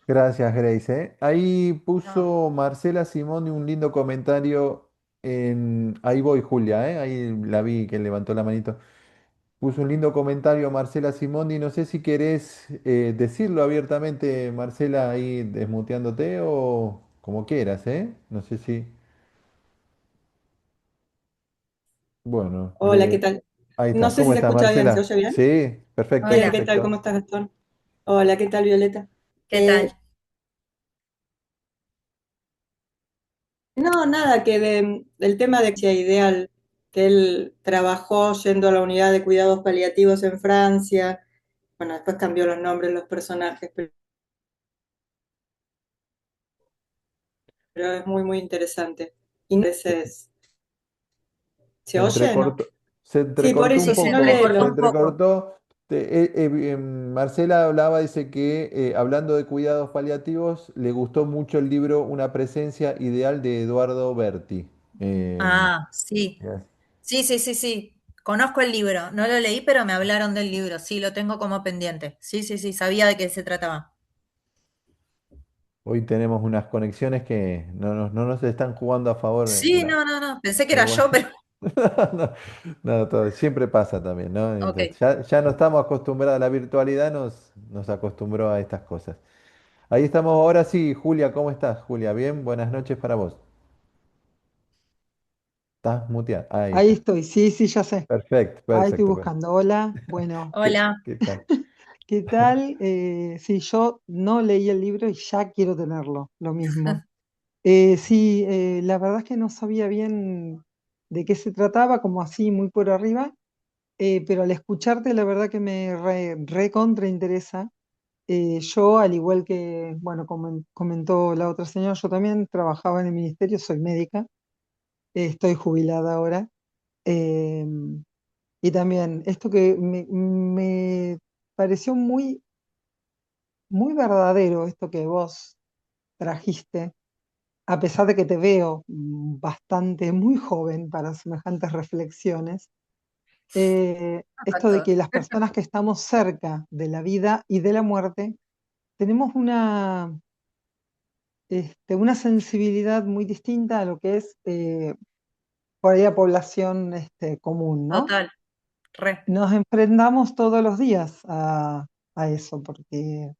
Gracias, Grace, ¿eh? Ahí No, puso Marcela Simoni un lindo comentario en... Ahí voy, Julia, ¿eh? Ahí la vi que levantó la manito. Puso un lindo comentario Marcela Simoni. No sé si querés decirlo abiertamente, Marcela, ahí desmuteándote o como quieras, ¿eh? No sé si... Bueno, Hola, ¿qué tal? ahí No está. sé ¿Cómo si se está, escucha bien, ¿se Marcela? oye bien? Sí, perfecto, Bien, Hola, ¿qué tal? ¿Cómo perfecto. estás, Gastón? Hola, ¿qué tal, Violeta? ¿qué tal? No, nada, del tema de que ideal, que él trabajó yendo a la unidad de cuidados paliativos en Francia. Bueno, después cambió los nombres de los personajes, pero es muy, muy interesante. Y entonces, Se ¿se oye? No. entrecortó, se Sí, por entrecortó un Sí, eso, se si no, poco, entrecortó se léelo. un poco. entrecortó. Marcela hablaba, dice que hablando de cuidados paliativos, le gustó mucho el libro Una presencia ideal de Eduardo Berti. Ah, sí. Yes. Sí, sí, sí, sí. Conozco el libro. No lo leí, pero me hablaron del libro. Sí, lo tengo como pendiente. Sí, sí, sí, sabía de qué se trataba. Hoy tenemos unas conexiones que no nos están jugando a favor. Sí, no, no, no. Pensé que era Pero bueno. yo, pero. No, siempre pasa también, ¿no? Ok. Entonces, ya no estamos acostumbrados, la virtualidad nos acostumbró a estas cosas. Ahí estamos ahora sí, Julia, ¿cómo estás? Julia, bien, buenas noches para vos. ¿Estás muteada? Ahí Ahí está. estoy, sí, sí, ya sé. Perfecto, Ahí estoy perfecto. Bueno, buscando. Hola, bueno, Hola. ¿qué tal? ¿qué tal? Sí, yo no leí el libro y ya quiero tenerlo, lo mismo. Sí, la verdad es que no sabía bien de qué se trataba, como así, muy por arriba, pero al escucharte, la verdad que me recontra interesa. Yo, al igual que, bueno, como comentó la otra señora, yo también trabajaba en el ministerio, soy médica, estoy jubilada ahora. em, Y también esto que me pareció muy, muy verdadero, esto que vos trajiste, a pesar de que te veo bastante, muy joven para semejantes reflexiones, No esto de tanto. que las personas que estamos cerca de la vida y de la muerte tenemos una sensibilidad muy distinta a lo que es por ahí la población común, ¿no? Total. Re. Nos enfrentamos todos los días a eso, porque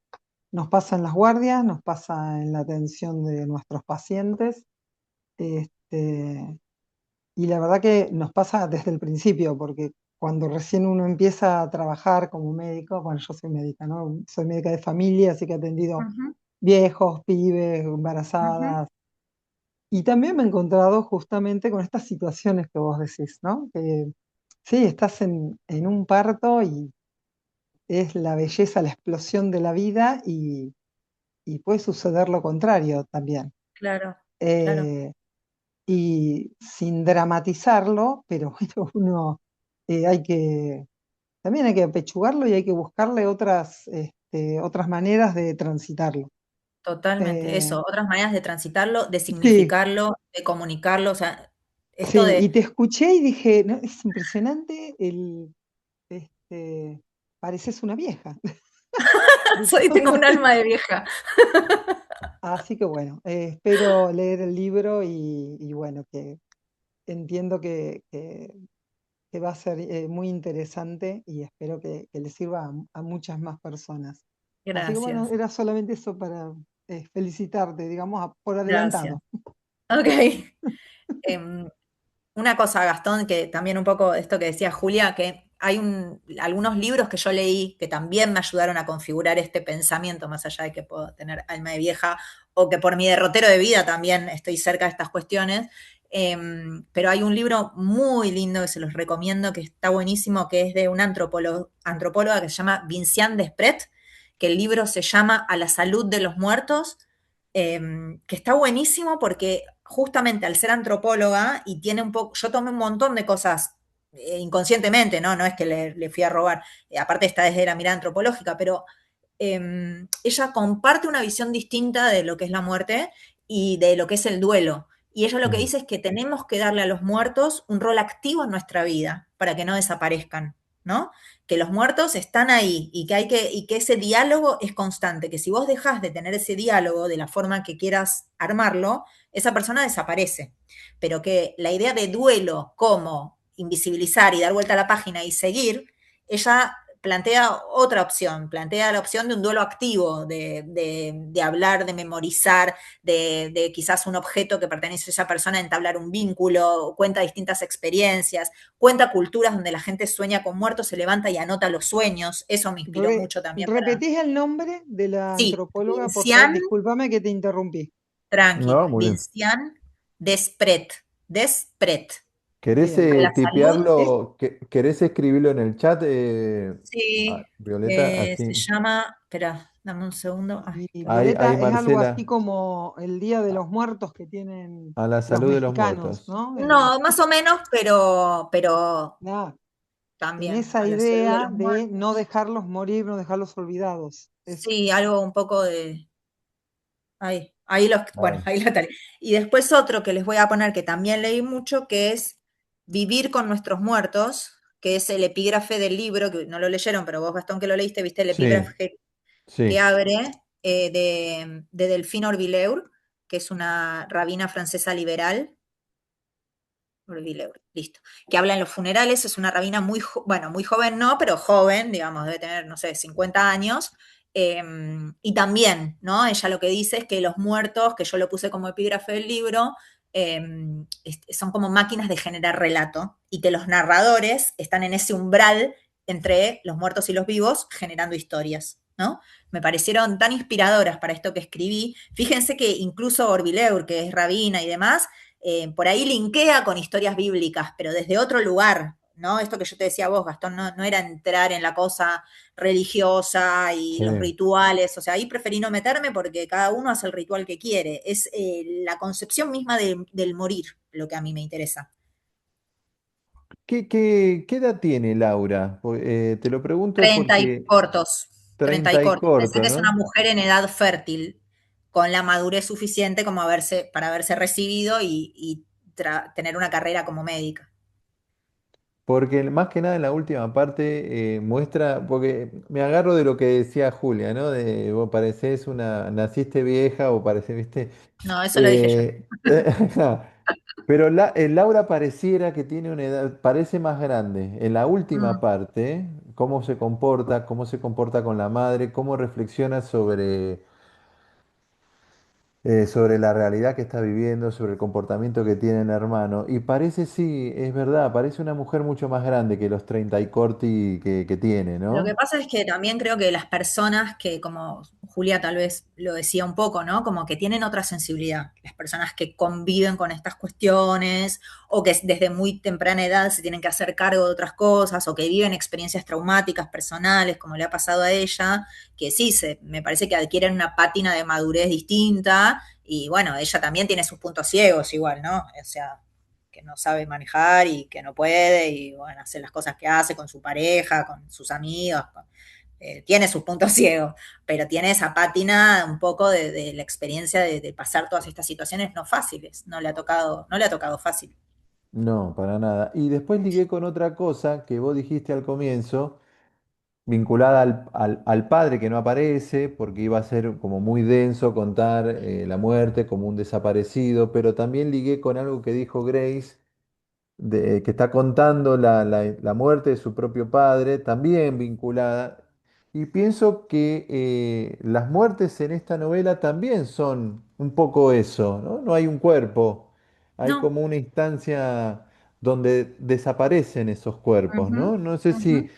nos pasa en las guardias, nos pasa en la atención de nuestros pacientes, este, y la verdad que nos pasa desde el principio, porque cuando recién uno empieza a trabajar como médico, bueno, yo soy médica, ¿no? Soy médica de familia, así que he atendido Ujú, viejos, pibes, ujú. embarazadas, y también me he encontrado justamente con estas situaciones que vos decís, ¿no? Que sí, estás en un parto es la belleza, la explosión de la vida y puede suceder lo contrario también. Claro, claro, Eh, y sin dramatizarlo, pero bueno, hay que, también hay que apechugarlo y hay que buscarle otras maneras de transitarlo. totalmente. Eh, Eso, otras maneras de transitarlo, de sí, significarlo, de comunicarlo. O sea, esto sí, y de, te escuché y dije, no, es impresionante este, pareces una vieja. De tengo todo. un alma de vieja. Así que bueno, espero leer el libro y bueno, que entiendo que va a ser muy interesante y espero que le sirva a muchas más personas. Así que bueno, Gracias, era solamente eso para felicitarte, digamos, por gracias. adelantado. Ok. Em, una cosa, Gastón, que también un poco esto que decía Julia, que hay algunos libros que yo leí que también me ayudaron a configurar este pensamiento, más allá de que puedo tener alma de vieja, o que por mi derrotero de vida también estoy cerca de estas cuestiones. Pero hay un libro muy lindo que se los recomiendo, que está buenísimo, que es de una antropóloga que se llama Vinciane Desprez, que el libro se llama A la salud de los muertos, que está buenísimo porque justamente al ser antropóloga y tiene un poco, yo tomé un montón de cosas inconscientemente, ¿no? No es que le fui a robar, aparte esta desde la mirada antropológica, pero ella comparte una visión distinta de lo que es la muerte y de lo que es el duelo. Y ella lo que Mm. dice es que tenemos que darle a los muertos un rol activo en nuestra vida para que no desaparezcan, ¿no? Que los muertos están ahí y que ese diálogo es constante, que si vos dejás de tener ese diálogo de la forma que quieras armarlo, esa persona desaparece. Pero que la idea de duelo como invisibilizar y dar vuelta a la página y seguir, ella plantea otra opción, plantea la opción de un duelo activo, de hablar, de memorizar, de quizás un objeto que pertenece a esa persona, entablar un vínculo, cuenta distintas experiencias, cuenta culturas donde la gente sueña con muertos, se levanta y anota los sueños, eso me inspiró mucho también para... ¿Repetís el nombre de la Sí, antropóloga, por favor? Vincian, Discúlpame que te interrumpí. tranqui, No, muy bien. Vincian Despret, ¿Querés Bien. a la salud, ¿Es? tipearlo? ¿Querés escribirlo en el chat, sí, Violeta? se Así. llama, espera, dame un segundo, ay, Y Ahí Violeta es algo así Marcela, como el Día de a los Muertos que tienen a la los salud de los mexicanos, muertos. ¿no? no, más o menos, pero Nada, en también esa a la salud de idea los de muertos. no dejarlos morir, no dejarlos olvidados. Eso. Sí, algo un poco de... Ahí los, bueno, Ahí. ahí la tal. Y después otro que les voy a poner que también leí mucho, que es Vivir con nuestros muertos, que es el epígrafe del libro, que no lo leyeron, pero vos, Gastón, que lo leíste, viste el Sí, epígrafe que sí. abre de Delphine Orvilleur, que es una rabina francesa liberal, listo, que habla en los funerales, es una rabina muy, bueno, muy joven no, pero joven, digamos, debe tener, no sé, 50 años, y también, ¿no? Ella lo que dice es que los muertos, que yo lo puse como epígrafe del libro, son como máquinas de generar relato, y que los narradores están en ese umbral entre los muertos y los vivos generando historias, ¿no? Me parecieron tan inspiradoras para esto que escribí. Fíjense que incluso Orvilleur, que es rabina y demás, por ahí linkea con historias bíblicas, pero desde otro lugar, ¿no? Esto que yo te decía a vos, Gastón, no era entrar en la cosa religiosa y Sí. los rituales, o sea, ahí preferí no meterme porque cada uno hace el ritual que quiere, es la concepción misma del morir lo que a mí me interesa. ¿Qué edad tiene Laura? Te lo pregunto 30 y porque cortos, 30 y 30 y cortos. Pensé corto, que es una ¿no? mujer en edad fértil, con la madurez suficiente como para haberse recibido y tener una carrera como médica. Porque más que nada en la última parte muestra, porque me agarro de lo que decía Julia, ¿no? De vos parecés naciste vieja o parecés, ¿viste? No, eso lo dije yo. Eh, pero Laura pareciera que tiene una edad, parece más grande. En la última Mm. parte, cómo se comporta con la madre, cómo reflexiona sobre la realidad que está viviendo, sobre el comportamiento que tiene el hermano. Y parece, sí, es verdad, parece una mujer mucho más grande que los 30 y corti que tiene, Lo que ¿no? pasa es que también creo que las personas que, como Julia tal vez lo decía un poco, ¿no? Como que tienen otra sensibilidad, las personas que conviven con estas cuestiones o que desde muy temprana edad se tienen que hacer cargo de otras cosas o que viven experiencias traumáticas personales, como le ha pasado a ella, que sí, me parece que adquieren una pátina de madurez distinta y bueno, ella también tiene sus puntos ciegos igual, ¿no? O sea, que no sabe manejar y que no puede y bueno, hace las cosas que hace con su pareja, con sus amigos, tiene sus puntos ciegos, pero tiene esa pátina un poco de la experiencia de pasar todas estas situaciones no fáciles, no le ha tocado fácil. No, para nada. Y después ligué con otra cosa que vos dijiste al comienzo, vinculada al padre que no aparece, porque iba a ser como muy denso contar la muerte como un desaparecido, pero también ligué con algo que dijo Grace que está contando la muerte de su propio padre, también vinculada. Y pienso que las muertes en esta novela también son un poco eso, ¿no? No hay un cuerpo, hay No. como una instancia donde desaparecen esos cuerpos, Ujú, ¿no? No sé ujú.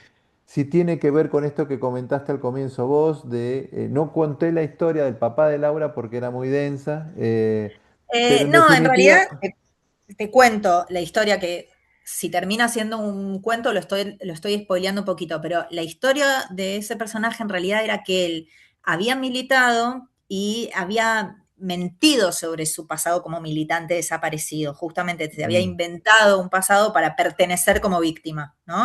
si tiene que ver con esto que comentaste al comienzo vos, de no conté la historia del papá de Laura porque era muy densa, pero en No, en realidad definitiva, te cuento la historia que si termina siendo un cuento lo estoy spoileando un poquito, pero la historia de ese personaje en realidad era que él había militado y había mentido sobre su pasado como militante desaparecido. Justamente se había mm, inventado un pasado para pertenecer como víctima, ¿no?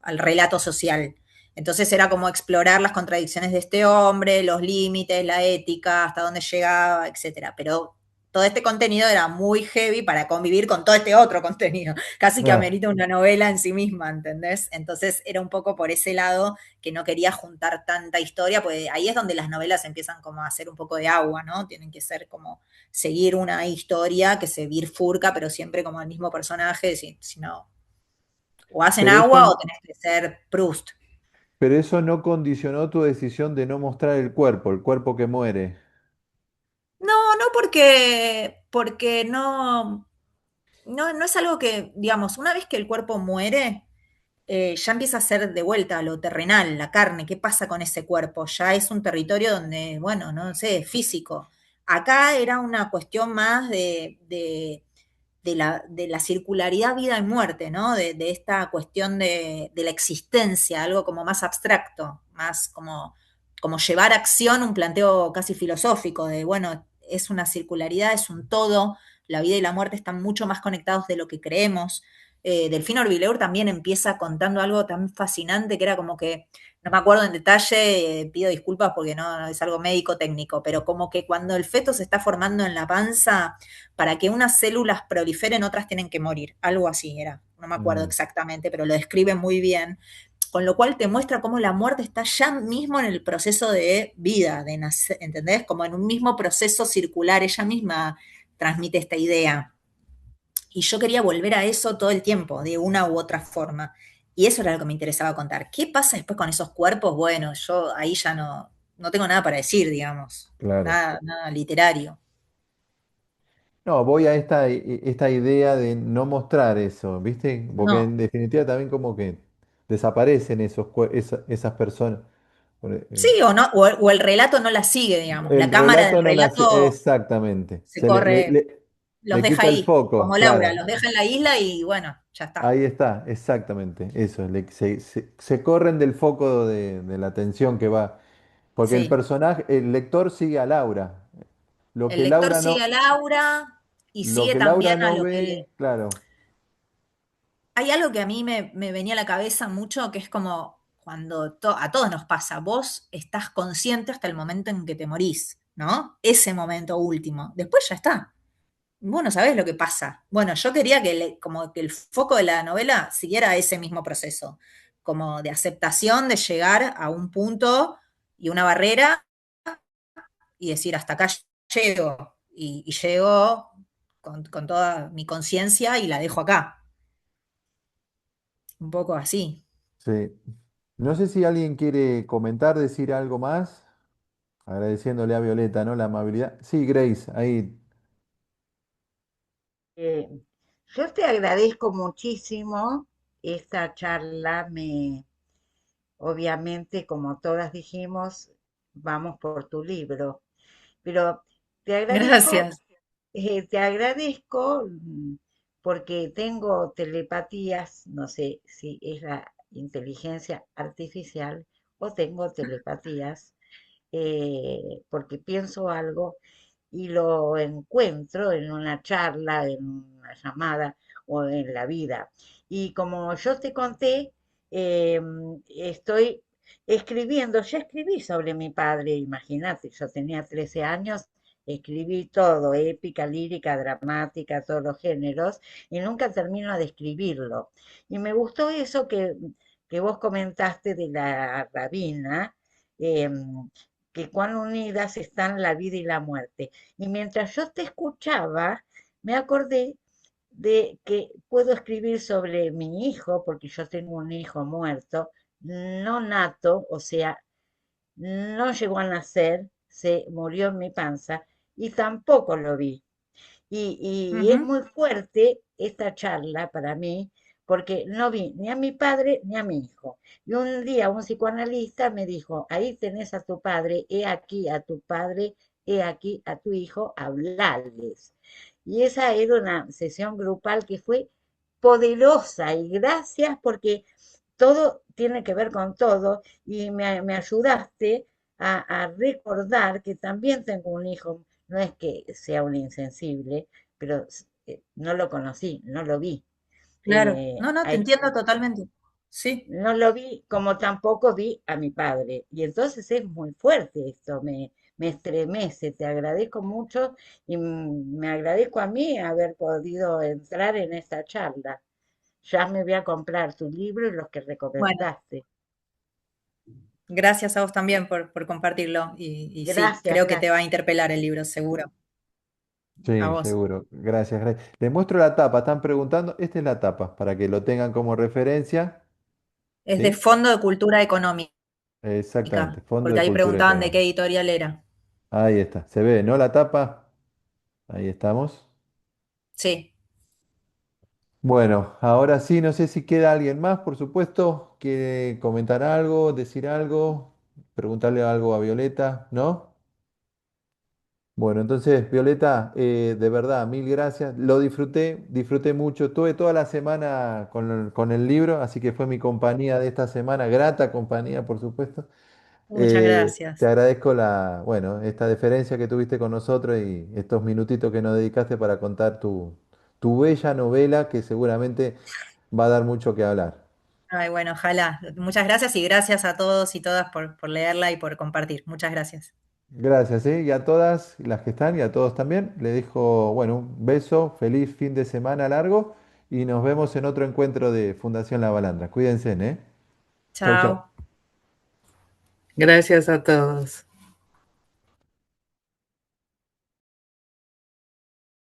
Al relato social. Entonces era como explorar las contradicciones de este hombre, los límites, la ética, hasta dónde llegaba, etcétera. Pero todo este contenido era muy heavy para convivir con todo este otro contenido. Casi que ah, amerita una novela en sí misma, ¿entendés? Entonces era un poco por ese lado que no quería juntar tanta historia, pues ahí es donde las novelas empiezan como a hacer un poco de agua, ¿no? Tienen que ser como seguir una historia que se bifurca, pero siempre como el mismo personaje, si no, o hacen pero eso, agua o tenés que ser Proust. pero eso no condicionó tu decisión de no mostrar el cuerpo que muere. No, no porque no es algo que, digamos, una vez que el cuerpo muere, ya empieza a ser de vuelta a lo terrenal, la carne, ¿qué pasa con ese cuerpo? Ya es un territorio donde, bueno, no sé, físico. Acá era una cuestión más de la circularidad vida y muerte, ¿no? De esta cuestión de la existencia, algo como más abstracto, más como llevar a acción un planteo casi filosófico de, bueno, es una circularidad, es un todo, la vida y la muerte están mucho más conectados de lo que creemos. Delfín Orvilleur también empieza contando algo tan fascinante que era como que, no me acuerdo en detalle, pido disculpas porque no es algo médico técnico, pero como que cuando el feto se está formando en la panza, para que unas células proliferen, otras tienen que morir. Algo así era. No me acuerdo Mm, exactamente, pero lo describe muy bien. Con lo cual te muestra cómo la muerte está ya mismo en el proceso de vida, de nacer, ¿entendés? Como en un mismo proceso circular, ella misma transmite esta idea. Y yo quería volver a eso todo el tiempo, de una u otra forma. Y eso era lo que me interesaba contar. ¿Qué pasa después con esos cuerpos? Bueno, yo ahí ya no tengo nada para decir, digamos. claro. Nada literario. No, voy a esta idea de no mostrar eso, ¿viste? Porque No. en definitiva también como que desaparecen esas personas. Sí, o no, o el relato no la sigue, digamos. El La cámara del relato no nace, relato exactamente. se corre, los Le deja quita el ahí, foco, como Laura, claro. los deja en la isla y bueno, ya está. Ahí está, exactamente. Eso, se corren del foco de la atención que va. Porque el Sí. personaje, el lector sigue a Laura. Lo El que lector Laura sigue a no, Laura y lo sigue que Laura también a no lo que ve, le... claro. Hay algo que a mí me venía a la cabeza mucho, que es como cuando a todos nos pasa, vos estás consciente hasta el momento en que te morís, ¿no? Ese momento último. Después ya está. Vos no sabés lo que pasa. Bueno, yo quería que como que el foco de la novela siguiera ese mismo proceso, como de aceptación de llegar a un punto y una barrera y decir hasta acá llego. Y llego con toda mi conciencia y la dejo acá. Un poco así. Sí. No sé si alguien quiere comentar, decir algo más, agradeciéndole a Violeta, ¿no? La amabilidad. Sí, Grace, ahí. Eh, yo te agradezco muchísimo esta charla. Obviamente, como todas dijimos, vamos por tu libro. Pero te agradezco, Gracias. te agradezco porque tengo telepatías, no sé si es la inteligencia artificial o tengo telepatías, porque pienso algo y lo encuentro en una charla, en una llamada o en la vida. Y como yo te conté, estoy escribiendo, ya escribí sobre mi padre, imagínate, yo tenía 13 años, escribí todo, épica, lírica, dramática, todos los géneros, y nunca termino de escribirlo. Y me gustó eso que vos comentaste de la rabina, que cuán unidas están la vida y la muerte. Y mientras yo te escuchaba, me acordé de que puedo escribir sobre mi hijo, porque yo tengo un hijo muerto, no nato, o sea, no llegó a nacer, se murió en mi panza y tampoco lo vi. Y es Ujú. muy fuerte esta charla para mí, porque no vi ni a mi padre ni a mi hijo. Y un día un psicoanalista me dijo, ahí tenés a tu padre, he aquí a tu padre, he aquí a tu hijo, hablales. Y esa era una sesión grupal que fue poderosa y gracias porque todo tiene que ver con todo y me ayudaste a recordar que también tengo un hijo, no es que sea un insensible, pero no lo conocí, no lo vi. Claro. No, no, te Hay, entiendo totalmente. Sí. no lo vi como tampoco vi a mi padre. Y entonces es muy fuerte esto, me estremece, te agradezco mucho y me agradezco a mí haber podido entrar en esta charla. Ya me voy a comprar tu libro y los que Bueno, recomendaste. gracias a vos también por compartirlo. Y sí, Gracias, creo que te va a gracias. interpelar el libro, seguro. A Sí, vos. seguro. Gracias, gracias. Les muestro la tapa, están preguntando. Esta es la tapa, para que lo tengan como referencia. Es de ¿Sí? Fondo de Cultura Económica, Exactamente, Fondo porque de ahí Cultura preguntaban de qué Económica. editorial era. Ahí está. ¿Se ve, no la tapa? Ahí estamos. Sí. Bueno, ahora sí, no sé si queda alguien más, por supuesto. ¿Quiere comentar algo, decir algo, preguntarle algo a Violeta? ¿No? Bueno, entonces, Violeta, de verdad, mil gracias. Lo disfruté, disfruté mucho. Tuve toda la semana con el libro, así que fue mi compañía de esta semana, grata compañía, por supuesto. Muchas Te gracias. agradezco bueno, esta deferencia que tuviste con nosotros y estos minutitos que nos dedicaste para contar tu bella novela que seguramente va a dar mucho que hablar. Ay, bueno, ojalá. Muchas gracias y gracias a todos y todas por leerla y por compartir. Muchas gracias. Gracias, ¿eh? Y a todas las que están y a todos también, le dejo, bueno, un beso, feliz fin de semana largo y nos vemos en otro encuentro de Fundación La Balandra. Cuídense, ¿eh? Chau, chau. Chao. Gracias a todos.